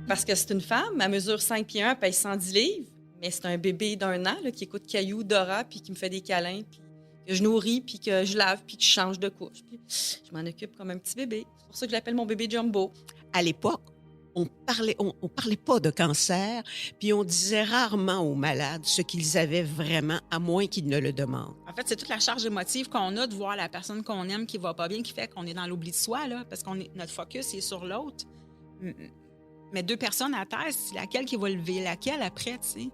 Parce que c'est une femme, elle mesure 5 pieds 1, elle pèse 110 livres, mais c'est un bébé d'1 an là, qui écoute Caillou, Dora, puis qui me fait des câlins, puis que je nourris, puis que je lave, puis que je change de couche. Puis je m'en occupe comme un petit bébé. C'est pour ça que je l'appelle mon bébé Jumbo. À l'époque, on parlait pas de cancer, puis on disait rarement aux malades ce qu'ils avaient vraiment, à moins qu'ils ne le demandent. En fait, c'est toute la charge émotive qu'on a de voir la personne qu'on aime qui va pas bien, qui fait qu'on est dans l'oubli de soi, là, parce notre focus est sur l'autre. Mais 2 personnes à terre, c'est laquelle qui va lever laquelle après, tu sais.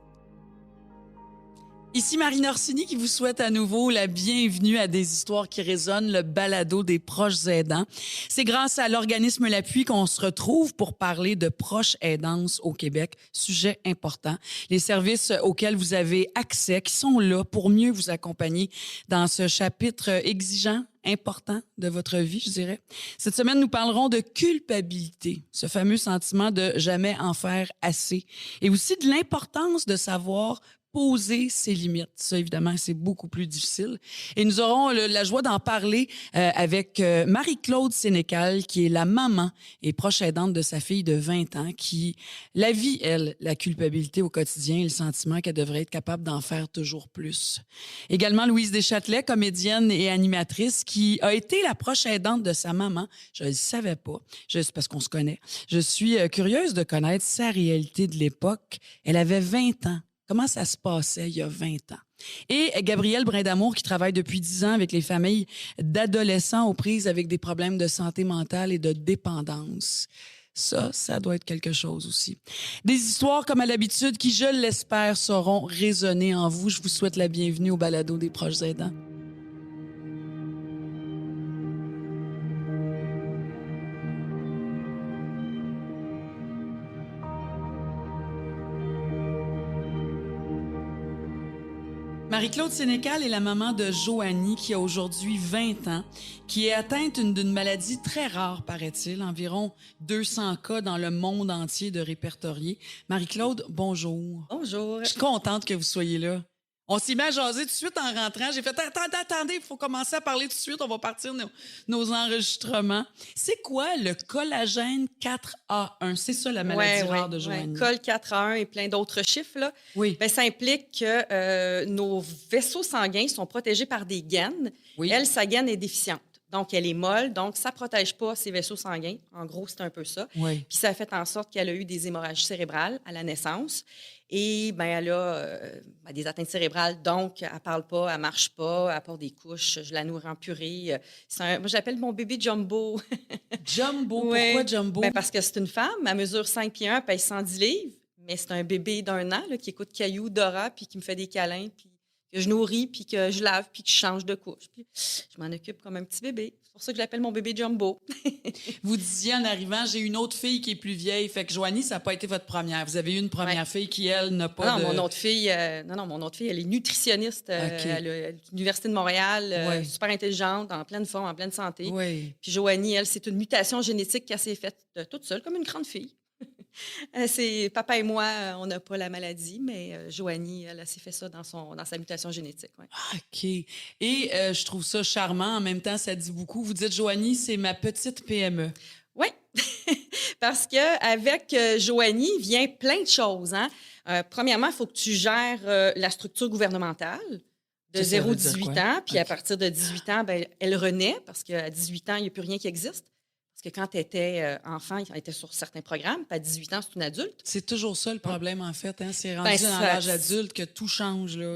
Ici Marine Orsini qui vous souhaite à nouveau la bienvenue à Des histoires qui résonnent, le balado des proches aidants. C'est grâce à l'organisme L'Appui qu'on se retrouve pour parler de proches aidance au Québec, sujet important. Les services auxquels vous avez accès, qui sont là pour mieux vous accompagner dans ce chapitre exigeant, important de votre vie, je dirais. Cette semaine, nous parlerons de culpabilité, ce fameux sentiment de jamais en faire assez, et aussi de l'importance de savoir poser ses limites. Ça, évidemment, c'est beaucoup plus difficile. Et nous aurons la joie d'en parler avec Marie-Claude Sénécal, qui est la maman et proche aidante de sa fille de 20 ans, qui la vit, elle, la culpabilité au quotidien et le sentiment qu'elle devrait être capable d'en faire toujours plus. Également, Louise Deschâtelet, comédienne et animatrice, qui a été la proche aidante de sa maman. Je ne le savais pas, juste parce qu'on se connaît. Je suis curieuse de connaître sa réalité de l'époque. Elle avait 20 ans. Comment ça se passait il y a 20 ans? Et Gabrielle Brindamour, qui travaille depuis 10 ans avec les familles d'adolescents aux prises avec des problèmes de santé mentale et de dépendance. Ça doit être quelque chose aussi. Des histoires, comme à l'habitude, qui, je l'espère, sauront résonner en vous. Je vous souhaite la bienvenue au balado des proches aidants. Marie-Claude Sénécal est la maman de Joanie, qui a aujourd'hui 20 ans, qui est atteinte d'une maladie très rare, paraît-il, environ 200 cas dans le monde entier de répertoriés. Marie-Claude, bonjour. Bonjour. Je suis contente que vous soyez là. On s'y met à jaser tout de suite en rentrant. J'ai fait « Attendez, il faut commencer à parler tout de suite. On va partir nos enregistrements. » C'est quoi le collagène 4A1? C'est ça la maladie rare de Joanie? Oui, col 4A1 et plein d'autres chiffres. Là. Oui. Bien, ça implique que nos vaisseaux sanguins sont protégés par des gaines. Oui. Elle, sa gaine est déficiente. Donc, elle est molle, donc ça ne protège pas ses vaisseaux sanguins. En gros, c'est un peu ça. Oui. Puis ça a fait en sorte qu'elle a eu des hémorragies cérébrales à la naissance. Et bien, elle a des atteintes cérébrales, donc elle ne parle pas, elle ne marche pas, elle porte des couches, je la nourris en purée. Moi, je l'appelle mon bébé Jumbo. Jumbo? Oui. Pourquoi Jumbo? Bien, parce que c'est une femme, elle mesure 5 pieds 1, elle pèse 110 livres, mais c'est un bébé d'1 an là, qui écoute Caillou, Dora, puis qui me fait des câlins, puis que je nourris, puis que je lave, puis que je change de couche. Puis je m'en occupe comme un petit bébé. C'est pour ça que je l'appelle mon bébé Jumbo. Vous disiez en arrivant, j'ai une autre fille qui est plus vieille. Fait que Joanie, ça n'a pas été votre première. Vous avez eu une première fille qui, elle, n'a pas mon autre fille, mon autre fille, elle est nutritionniste à l'Université de Montréal, super intelligente, en pleine forme, en pleine santé. Oui. Puis Joanie, elle, c'est une mutation génétique qu'elle s'est faite toute seule, comme une grande fille. Papa et moi, on n'a pas la maladie, mais Joanie, elle s'est fait ça dans sa mutation génétique. Ouais. OK. Et je trouve ça charmant. En même temps, ça dit beaucoup. Vous dites, Joanie, c'est ma petite PME. Oui, parce qu'avec Joanie vient plein de choses. Hein? Premièrement, il faut que tu gères la structure gouvernementale de 0 à 18 ans. Puis à partir de 18 ans, ben, elle renaît, parce qu'à 18 ans, il n'y a plus rien qui existe. Parce que quand tu étais enfant, elle était sur certains programmes. Puis à 18 ans, c'est une adulte. C'est toujours ça le problème, en fait. Hein? C'est rendu dans l'âge adulte que tout change. Là.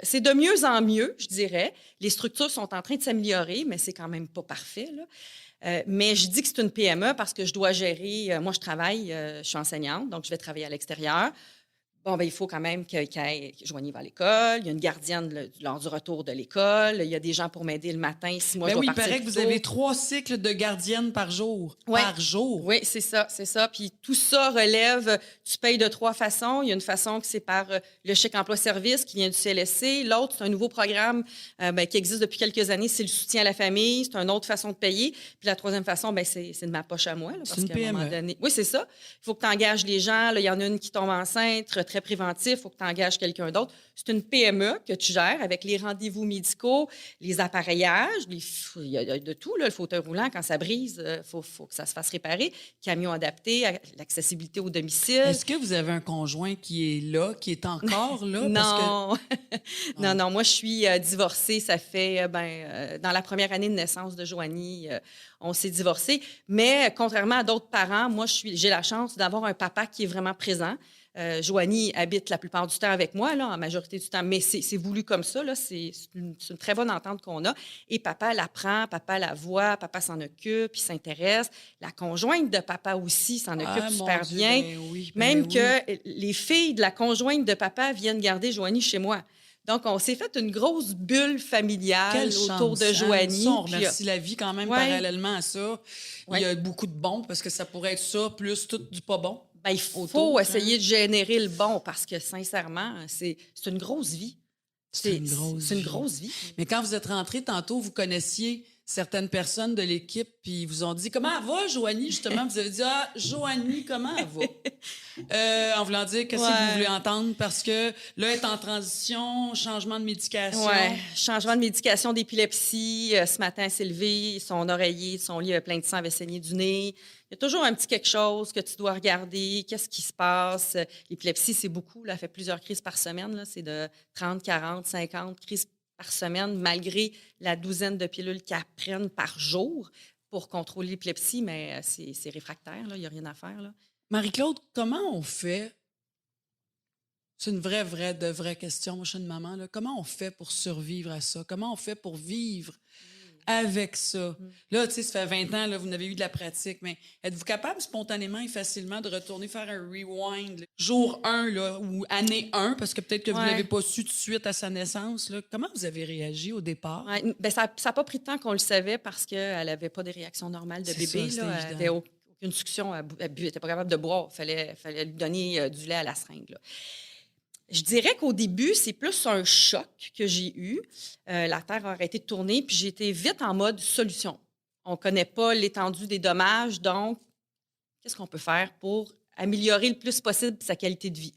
C'est de mieux en mieux, je dirais. Les structures sont en train de s'améliorer, mais c'est quand même pas parfait. Là. Mais je dis que c'est une PME parce que je dois gérer... moi, je travaille, je suis enseignante, donc je vais travailler à l'extérieur. Bon, ben, il faut quand même que Joanie va à l'école. Il y a une gardienne lors du retour de l'école. Il y a des gens pour m'aider le matin si moi je dois partir. Il paraît que vous avez 3 cycles de gardienne par jour. Ouais. Par jour? Oui, c'est ça. Puis tout ça relève, tu payes de 3 façons. Il y a une façon que c'est par le chèque emploi-service qui vient du CLSC. L'autre, c'est un nouveau programme qui existe depuis quelques années. C'est le soutien à la famille. C'est une autre façon de payer. Puis la troisième façon, c'est de ma poche à moi. Là, c'est une PME. Oui, c'est ça. Il faut que tu engages les gens. Là, il y en a une qui tombe enceinte, très préventif, il faut que tu engages quelqu'un d'autre. C'est une PME que tu gères avec les rendez-vous médicaux, les appareillages, il y a de tout, là, le fauteuil roulant, quand ça brise, faut que ça se fasse réparer, camion adapté, l'accessibilité au domicile. Est-ce que vous avez un conjoint qui est là, qui est encore là? Non. Non, moi, je suis divorcée. Ça fait, dans la première année de naissance de Joanie, on s'est divorcés. Mais contrairement à d'autres parents, moi, j'ai la chance d'avoir un papa qui est vraiment présent. Joanie habite la plupart du temps avec moi, là, en majorité du temps, mais c'est voulu comme ça. Là, c'est une très bonne entente qu'on a. Et papa l'apprend, papa la voit, papa s'en occupe, il s'intéresse. La conjointe de papa aussi s'en occupe super Dieu, bien. ben oui, Même oui. que les filles de la conjointe de papa viennent garder Joanie chez moi. Donc, on s'est fait une grosse bulle familiale Quelle autour chance, de hein? Joanie. Ça, on Puis, remercie la vie quand même Ouais. parallèlement à ça. Ouais. Il y a beaucoup de bons parce que ça pourrait être ça plus tout du pas bon. il faut autour, essayer hein? de générer le bon parce que, sincèrement, c'est une grosse vie. C'est une grosse vie. Mais quand vous êtes rentrés tantôt, vous connaissiez certaines personnes de l'équipe, puis ils vous ont dit « Comment elle va, Joanie? » Justement, vous avez dit « Ah, Joanie, comment elle va? En voulant dire qu'est-ce que vous voulez entendre, parce que là, elle est en transition, changement de médication. Oui, changement de médication d'épilepsie. Ce matin, elle s'est levée, son oreiller, son lit avait plein de sang, avait saigné du nez. Il y a toujours un petit quelque chose que tu dois regarder. Qu'est-ce qui se passe? L'épilepsie, c'est beaucoup. Là, elle fait plusieurs crises par semaine. Là. C'est de 30, 40, 50 crises par semaine, malgré la douzaine de pilules qu'elles prennent par jour pour contrôler l'épilepsie, mais c'est réfractaire. Il n'y a rien à faire. Là. Marie-Claude, comment on fait? C'est une vraie question. Moi, je suis une maman. Là. Comment on fait pour survivre à ça? Comment on fait pour vivre avec ça? Là, tu sais, ça fait 20 ans, là, vous n'avez eu de la pratique, mais êtes-vous capable spontanément et facilement de retourner faire un rewind? Là, jour 1, là, ou année 1, parce que peut-être que vous ne l'avez pas su tout de suite à sa naissance. Là. Comment vous avez réagi au départ? Ouais, ça n'a pas pris de temps qu'on le savait parce qu'elle n'avait pas des réactions normales de bébé. Ça, là. Elle n'avait aucune succion. Elle n'était pas capable de boire. Il fallait lui donner du lait à la seringue. Là. Je dirais qu'au début, c'est plus un choc que j'ai eu. La Terre a arrêté de tourner, puis j'ai été vite en mode solution. On ne connaît pas l'étendue des dommages, donc qu'est-ce qu'on peut faire pour améliorer le plus possible sa qualité de vie?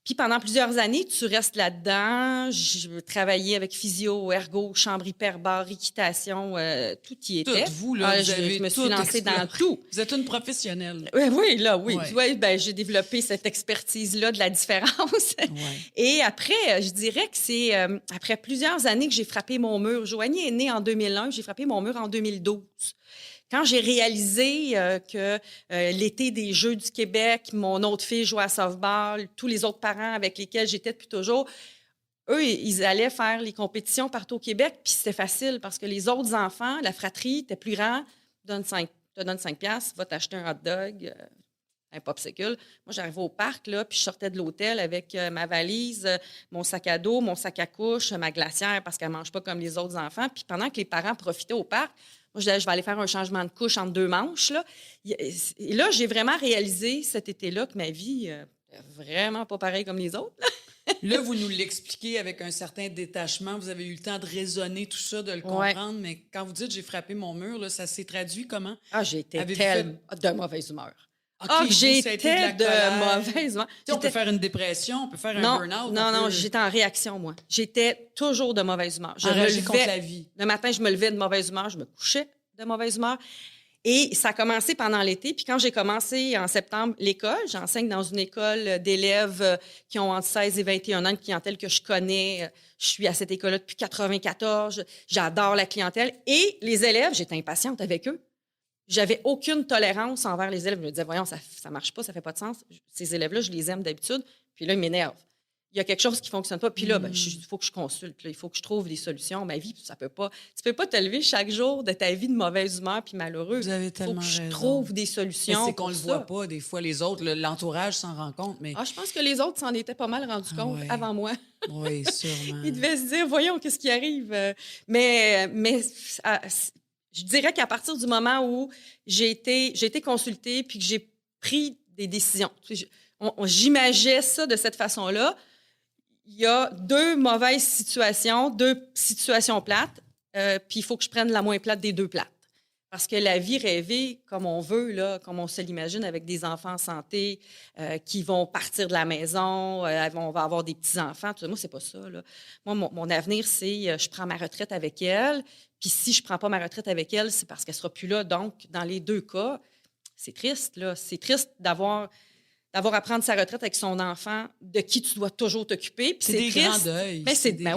Puis pendant plusieurs années, tu restes là-dedans. Je travaillais avec physio, ergo, chambre hyperbare, équitation, tout y était. Toutes vous, là, je me suis lancée dans tout. Vous êtes une professionnelle. Oui. Ouais. Ouais, j'ai développé cette expertise-là de la différence. Ouais. Et après, je dirais que c'est après plusieurs années que j'ai frappé mon mur. Joanie est née en 2001, j'ai frappé mon mur en 2012. Quand j'ai réalisé que l'été des Jeux du Québec, mon autre fille jouait à softball, tous les autres parents avec lesquels j'étais depuis toujours, eux, ils allaient faire les compétitions partout au Québec, puis c'était facile parce que les autres enfants, la fratrie, était plus grand, te donne 5 piastres, va t'acheter un hot dog, un popsicle. Moi, j'arrivais au parc, là, puis je sortais de l'hôtel avec ma valise, mon sac à dos, mon sac à couche, ma glacière, parce qu'elle ne mange pas comme les autres enfants. Puis pendant que les parents profitaient au parc, moi, je disais, je vais aller faire un changement de couche entre 2 manches. Là. Et là, j'ai vraiment réalisé cet été-là que ma vie n'est vraiment pas pareille comme les autres. Là, vous nous l'expliquez avec un certain détachement. Vous avez eu le temps de raisonner tout ça, de le comprendre. Mais quand vous dites « j'ai frappé mon mur », là, ça s'est traduit comment? Ah, j'ai été de mauvaise humeur. Okay, j'étais de mauvaise humeur. On peut faire une dépression, on peut faire un burn-out. Non, j'étais en réaction, moi. J'étais toujours de mauvaise humeur. Je enragée contre la vie. Le matin, je me levais de mauvaise humeur, je me couchais de mauvaise humeur. Et ça a commencé pendant l'été. Puis quand j'ai commencé en septembre l'école, j'enseigne dans une école d'élèves qui ont entre 16 et 21 ans, une clientèle que je connais. Je suis à cette école-là depuis 1994. J'adore la clientèle. Et les élèves, j'étais impatiente avec eux. J'avais aucune tolérance envers les élèves. Je me disais, voyons, ça marche pas, ça fait pas de sens. Ces élèves-là, je les aime d'habitude. Puis là, ils m'énervent. Il y a quelque chose qui fonctionne pas. Puis là, il faut que je consulte. Là. Il faut que je trouve des solutions. Ma vie, ça peut pas. Tu peux pas te lever chaque jour de ta vie de mauvaise humeur puis malheureux. Vous avez tellement raison. Il faut que je trouve des solutions. Mais c'est qu'on le voit pas. Des fois, les autres, l'entourage s'en rend compte. Mais... je pense que les autres s'en étaient pas mal rendus compte avant moi. Oui, sûrement. Ils devaient se dire, voyons, qu'est-ce qui arrive. Mais je dirais qu'à partir du moment où j'ai été consultée puis que j'ai pris des décisions, j'imaginais ça de cette façon-là. Il y a 2 mauvaises situations, 2 situations plates, puis il faut que je prenne la moins plate des 2 plates. Parce que la vie rêvée, comme on veut, là, comme on se l'imagine, avec des enfants en santé qui vont partir de la maison, on va avoir des petits-enfants, tout ça, moi, c'est pas ça. Là. Moi, mon avenir, c'est je prends ma retraite avec elle. Puis si je prends pas ma retraite avec elle, c'est parce qu'elle sera plus là. Donc, dans les deux cas, c'est triste. Là. C'est triste d'avoir à prendre sa retraite avec son enfant de qui tu dois toujours t'occuper. Puis C'est des triste. grands deuils.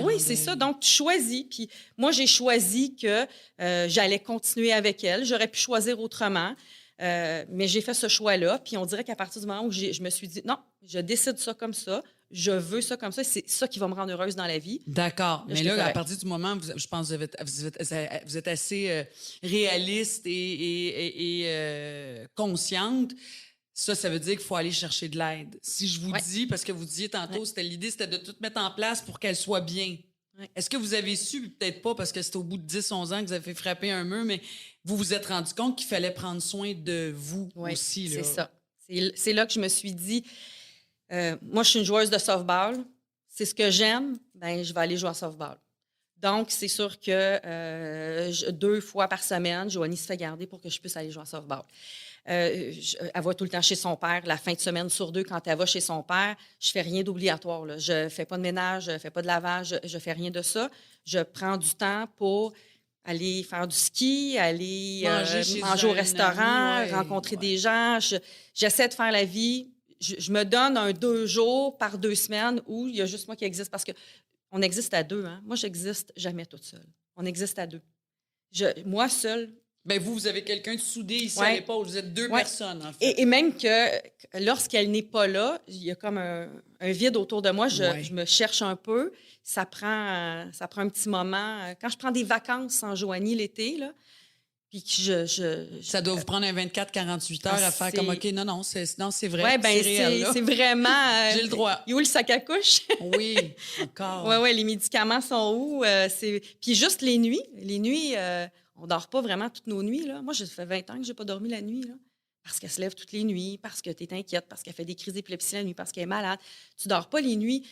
Oui, c'est ça. Donc, tu choisis. Puis moi, j'ai choisi que j'allais continuer avec elle. J'aurais pu choisir autrement. Mais j'ai fait ce choix-là. Puis on dirait qu'à partir du moment où je me suis dit, non, je décide ça comme ça. Je veux ça comme ça. C'est ça qui va me rendre heureuse dans la vie. D'accord. Mais j'étais là, à correcte. partir du moment où je pense que vous êtes assez réaliste et consciente, ça veut dire qu'il faut aller chercher de l'aide. Si je vous dis, parce que vous disiez tantôt, l'idée, c'était de tout mettre en place pour qu'elle soit bien. Ouais. Est-ce que vous avez su, peut-être pas, parce que c'est au bout de 10-11 ans que vous avez fait frapper un mur, mais vous vous êtes rendu compte qu'il fallait prendre soin de vous aussi? Là. C'est ça. C'est là que je me suis dit, moi, je suis une joueuse de softball. C'est ce que j'aime, ben je vais aller jouer à softball. Donc, c'est sûr que 2 fois par semaine, Joanie se fait garder pour que je puisse aller jouer à softball. Elle va tout le temps chez son père. La fin de semaine sur 2, quand elle va chez son père, je fais rien d'obligatoire. Là. Je fais pas de ménage, je fais pas de lavage, je fais rien de ça. Je prends du temps pour aller faire du ski, aller manger au restaurant, ami, rencontrer des gens. J'essaie de faire la vie. Je me donne 2 jours par 2 semaines où il y a juste moi qui existe parce que on existe à 2. Hein? Moi, j'existe jamais toute seule. On existe à 2. Moi, seule. Ben vous avez quelqu'un de soudé ici à l'épaule. Vous êtes 2 personnes, en fait. Et même que lorsqu'elle n'est pas là, il y a comme un vide autour de moi. Je me cherche un peu. Ça prend un petit moment. Quand je prends des vacances en Joanie l'été, là, puis que ça doit vous prendre un 24-48 heures à faire comme, OK, non, c'est vrai. Oui, bien, c'est réel, c'est vraiment... j'ai le droit. Il est où le sac à couche? Oui, encore. Oui, les médicaments sont où? Puis juste les nuits. Les nuits, on ne dort pas vraiment toutes nos nuits. Là. Moi, ça fait 20 ans que je n'ai pas dormi la nuit. Là. Parce qu'elle se lève toutes les nuits, parce que tu es inquiète, parce qu'elle fait des crises d'épilepsie la nuit, parce qu'elle est malade. Tu ne dors pas les nuits.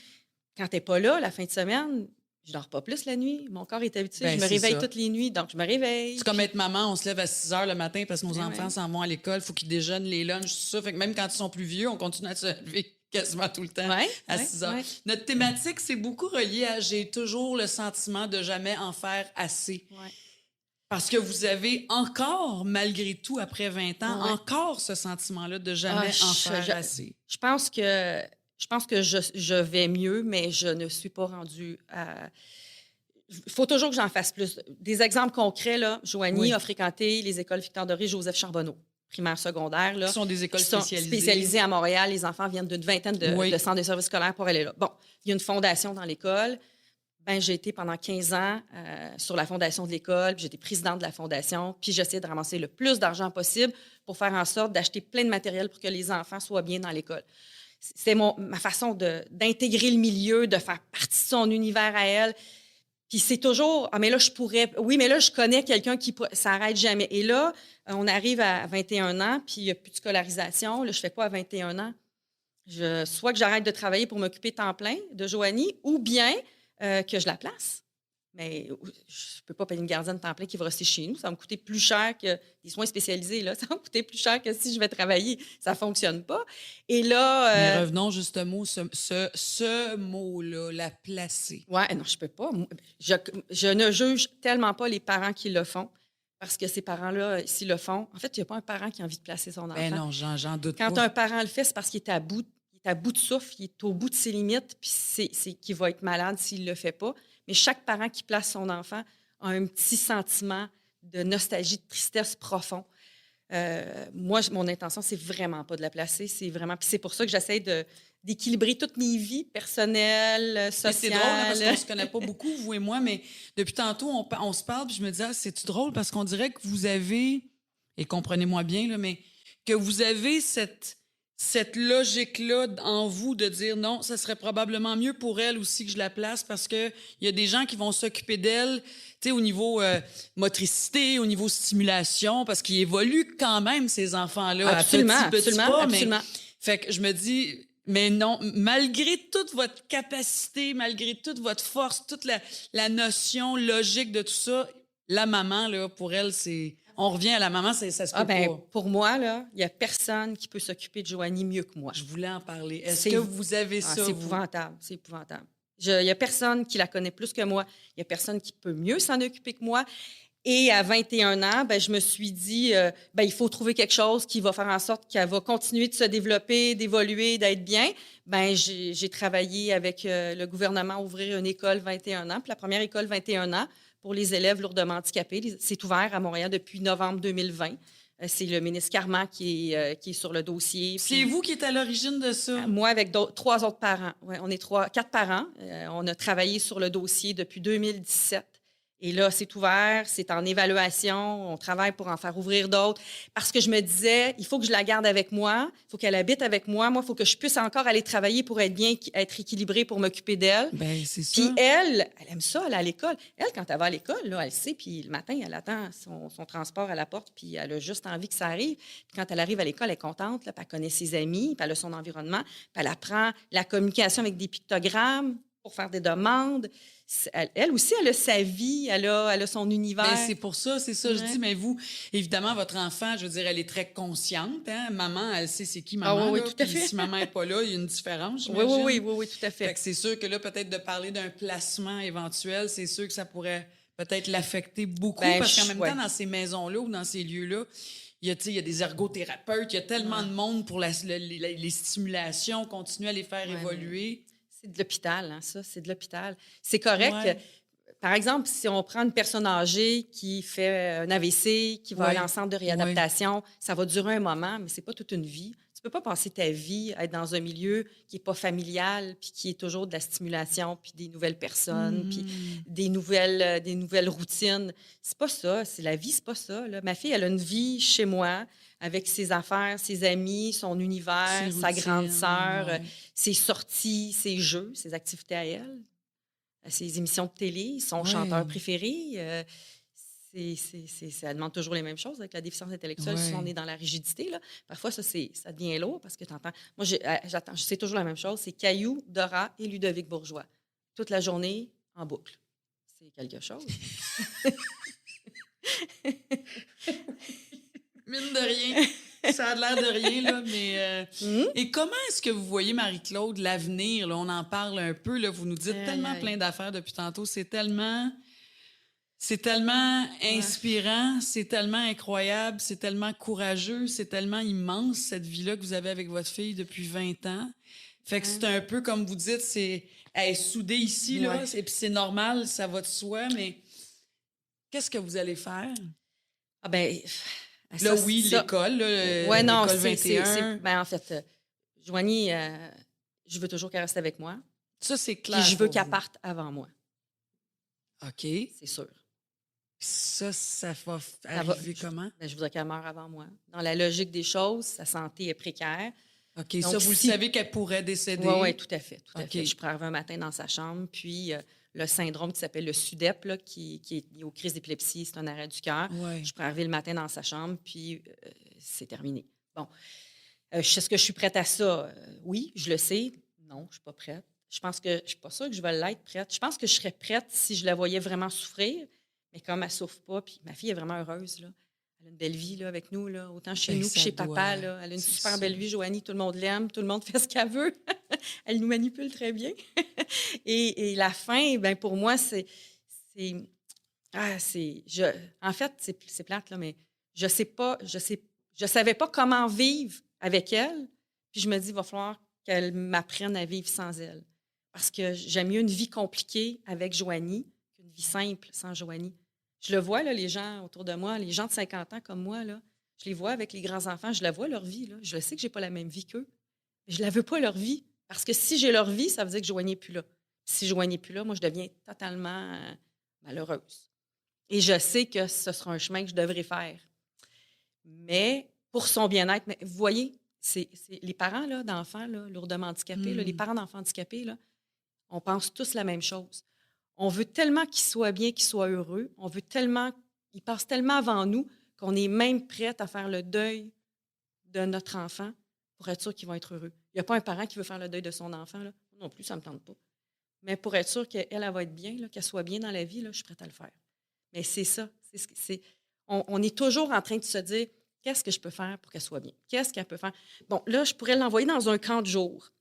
Quand tu n'es pas là, la fin de semaine... Je dors pas plus la nuit. Mon corps est habitué. Ben, je me réveille toutes les nuits, donc je me réveille. C'est comme être maman, on se lève à 6 heures le matin parce que nos enfants s'en vont à l'école, il faut qu'ils déjeunent les lunchs, tout ça. Fait que même quand ils sont plus vieux, on continue à se lever quasiment tout le temps à 6 heures. Ouais. Notre thématique, c'est beaucoup relié à « j'ai toujours le sentiment de jamais en faire assez ». Parce que vous avez encore, malgré tout, après 20 ans, encore ce sentiment-là de jamais en faire assez. Je pense que je vais mieux, mais je ne suis pas rendue à... Il faut toujours que j'en fasse plus. Des exemples concrets, là, Joanie a fréquenté les écoles Victor-Doré, Joseph Charbonneau, primaire, secondaire. Là, qui sont des écoles spécialisées à Montréal. Les enfants viennent d'une vingtaine de centres de services scolaires pour aller là. Bon, il y a une fondation dans l'école. Ben, j'ai été pendant 15 ans sur la fondation de l'école, puis j'étais présidente de la fondation, puis j'essayais de ramasser le plus d'argent possible pour faire en sorte d'acheter plein de matériel pour que les enfants soient bien dans l'école. C'est ma façon d'intégrer le milieu, de faire partie de son univers à elle. Puis c'est toujours, mais là, je pourrais... Oui, mais là, je connais quelqu'un qui... Ça n'arrête jamais. Et là, on arrive à 21 ans, puis il n'y a plus de scolarisation. Là, je fais quoi à 21 ans? Soit que j'arrête de travailler pour m'occuper temps plein de Joanie, ou bien que je la place. Mais je ne peux pas payer une gardienne temps plein qui va rester chez nous. Ça va me coûter plus cher que des soins spécialisés. Là. Ça va me coûter plus cher que si je vais travailler. Ça ne fonctionne pas. Et là... Mais revenons justement ce mot-là, la placer. Oui, non, je ne peux pas. Je ne juge tellement pas les parents qui le font. Parce que ces parents-là, s'ils le font... En fait, il n'y a pas un parent qui a envie de placer son enfant. Ben non, j'en doute pas. Quand un parent le fait, c'est parce qu'il est à bout de souffle, il est au bout de ses limites, puis c'est qu'il va être malade s'il ne le fait pas. Mais chaque parent qui place son enfant a un petit sentiment de nostalgie, de tristesse profond. Moi, mon intention, c'est vraiment pas de la placer. C'est vraiment... Puis c'est pour ça que j'essaie d'équilibrer toutes mes vies personnelles, sociales. C'est drôle, hein, parce qu'on se connaît pas beaucoup, vous et moi, mais depuis tantôt, on se parle, puis je me dis, c'est-tu drôle? Parce qu'on dirait que vous avez, et comprenez-moi bien, là, mais que vous avez cette logique-là en vous de dire non, ça serait probablement mieux pour elle aussi que je la place parce qu'il y a des gens qui vont s'occuper d'elle, tu sais, au niveau motricité, au niveau stimulation, parce qu'ils évoluent quand même, ces enfants-là. Absolument, à petit pas, absolument. Mais, fait que je me dis, mais non, malgré toute votre capacité, malgré toute votre force, toute la notion logique de tout ça, la maman, là, pour elle, c'est... On revient à la maman, ça se peut pas. Pour moi, là, il n'y a personne qui peut s'occuper de Joanie mieux que moi. Je voulais en parler. Est-ce que vous avez ça, C'est vous? épouvantable, c'est épouvantable. Il n'y a personne qui la connaît plus que moi. Il n'y a personne qui peut mieux s'en occuper que moi. Et à 21 ans, je me suis dit, il faut trouver quelque chose qui va faire en sorte qu'elle va continuer de se développer, d'évoluer, d'être bien. J'ai travaillé avec le gouvernement à ouvrir une école 21 ans. Puis la première école 21 ans pour les élèves lourdement handicapés, c'est ouvert à Montréal depuis novembre 2020. C'est le ministre Carman qui est sur le dossier. C'est vous qui êtes à l'origine de ça? Moi, avec 3 autres parents. Ouais, on est 4 parents. On a travaillé sur le dossier depuis 2017. Et là, c'est ouvert, c'est en évaluation, on travaille pour en faire ouvrir d'autres. Parce que je me disais, il faut que je la garde avec moi, il faut qu'elle habite avec moi. Moi, il faut que je puisse encore aller travailler pour être bien, être équilibrée, pour m'occuper d'elle. Bien, c'est ça. Puis elle aime ça, elle est à l'école. Elle, quand elle va à l'école, là, elle sait, puis le matin, elle attend son transport à la porte, puis elle a juste envie que ça arrive. Puis quand elle arrive à l'école, elle est contente, là, puis elle connaît ses amis, puis elle a son environnement, puis elle apprend la communication avec des pictogrammes pour faire des demandes. Elle aussi, elle a sa vie, elle a son univers. Ben, c'est pour ça, c'est ça. Je dis, mais vous, évidemment, votre enfant, je veux dire, elle est très consciente. Hein? Maman, elle sait c'est qui maman. Oui, là, tout à fait. Si maman n'est pas là, il y a une différence, Oui, j'imagine. oui, tout à fait. Fait que c'est sûr que là, peut-être de parler d'un placement éventuel, c'est sûr que ça pourrait peut-être l'affecter beaucoup. Parce qu'en même temps, dans ces maisons-là ou dans ces lieux-là, il y a des ergothérapeutes, il y a tellement de monde pour les stimulations, continuer à les faire évoluer. C'est de l'hôpital, hein, ça, c'est de l'hôpital. C'est correct. Par exemple, si on prend une personne âgée qui fait un AVC, qui va aller en centre de réadaptation, ça va durer un moment, mais c'est pas toute une vie. Tu peux pas passer ta vie à être dans un milieu qui est pas familial, puis qui est toujours de la stimulation, puis des nouvelles personnes, puis des nouvelles routines. C'est pas ça. C'est la vie, c'est pas ça. Là. Ma fille, elle a une vie chez moi, avec ses affaires, ses amis, son univers, sa grande sœur, ses sorties, ses jeux, ses activités à elle, ses émissions de télé, son chanteur préféré. Ça demande toujours les mêmes choses avec la déficience intellectuelle si on est dans la rigidité. Là. Parfois, ça devient lourd parce que tu entends... Moi, je sais toujours la même chose. C'est Caillou, Dora et Ludovic Bourgeois. Toute la journée, en boucle. C'est quelque chose. Mine de rien. Ça a l'air de rien, là, mais... Et comment est-ce que vous voyez, Marie-Claude, l'avenir? Là, on en parle un peu, là, vous nous dites tellement plein d'affaires depuis tantôt. C'est tellement inspirant, c'est tellement incroyable, c'est tellement courageux, c'est tellement immense, cette vie-là que vous avez avec votre fille depuis 20 ans. Fait que c'est un peu, comme vous dites, elle est soudée ici, là, et puis c'est normal, ça va de soi, mais qu'est-ce que vous allez faire? Là, l'école, l'école 21. En fait, Joanie, je veux toujours qu'elle reste avec moi. Ça, c'est clair. Puis je veux qu'elle parte avant moi. OK. C'est sûr. Ça va arriver comment? Je voudrais qu'elle meure avant moi. Dans la logique des choses, sa santé est précaire. OK. Donc, ça, vous le savez qu'elle pourrait décéder? Oui, tout à fait. Tout à fait. Je pourrais arriver un matin dans sa chambre, puis... le syndrome qui s'appelle le SUDEP, là, qui est lié aux crises d'épilepsie, c'est un arrêt du cœur. Je pourrais arriver le matin dans sa chambre, puis c'est terminé. Bon. Est-ce que je suis prête à ça? Oui, je le sais. Non, je ne suis pas prête. Je pense que je ne suis pas sûre que je vais l'être prête. Je pense que je serais prête si je la voyais vraiment souffrir, mais comme elle ne souffre pas, puis ma fille est vraiment heureuse, là. Elle a une belle vie là, avec nous, là, autant chez nous que chez papa. Là. Elle a une super belle vie, Joanie. Tout le monde l'aime, tout le monde fait ce qu'elle veut. Elle nous manipule très bien. et la fin, pour moi, en fait, c'est plate, là, mais je savais pas comment vivre avec elle. Puis je me dis, il va falloir qu'elle m'apprenne à vivre sans elle. Parce que j'aime mieux une vie compliquée avec Joanie qu'une vie simple sans Joanie. Je le vois, là, les gens autour de moi, les gens de 50 ans comme moi, là, je les vois avec les grands-enfants, je la vois, leur vie. Là. Je sais que je n'ai pas la même vie qu'eux, mais je ne la veux pas, leur vie. Parce que si j'ai leur vie, ça veut dire que Joanie n'est plus là. Si Joanie n'est plus là, moi, je deviens totalement malheureuse. Et je sais que ce sera un chemin que je devrais faire. Mais pour son bien-être, vous voyez, c'est les parents là, d'enfants là, lourdement handicapés, là, les parents d'enfants handicapés, là, on pense tous la même chose. On veut tellement qu'ils soient bien, qu'ils soient heureux. On veut tellement, ils passent tellement avant nous qu'on est même prête à faire le deuil de notre enfant pour être sûr qu'ils vont être heureux. Il n'y a pas un parent qui veut faire le deuil de son enfant. Là. Non plus, ça ne me tente pas. Mais pour être sûr qu'elle va être bien, là, qu'elle soit bien dans la vie, là, je suis prête à le faire. Mais c'est ça. on est toujours en train de se dire, qu'est-ce que je peux faire pour qu'elle soit bien? Qu'est-ce qu'elle peut faire? Bon, là, je pourrais l'envoyer dans un camp de jour.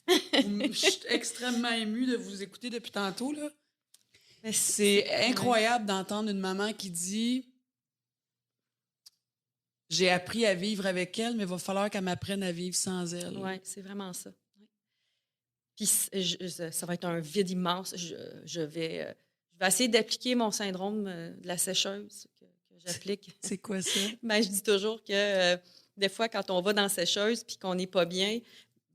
Je suis extrêmement émue de vous écouter depuis tantôt, là. C'est incroyable d'entendre une maman qui dit « J'ai appris à vivre avec elle, mais il va falloir qu'elle m'apprenne à vivre sans elle. » Oui, c'est vraiment ça. Ouais. Puis ça va être un vide immense. Je vais essayer d'appliquer mon syndrome de la sécheuse que j'applique. C'est quoi ça? Ben, je dis toujours que des fois, quand on va dans la sécheuse puis qu'on n'est pas bien,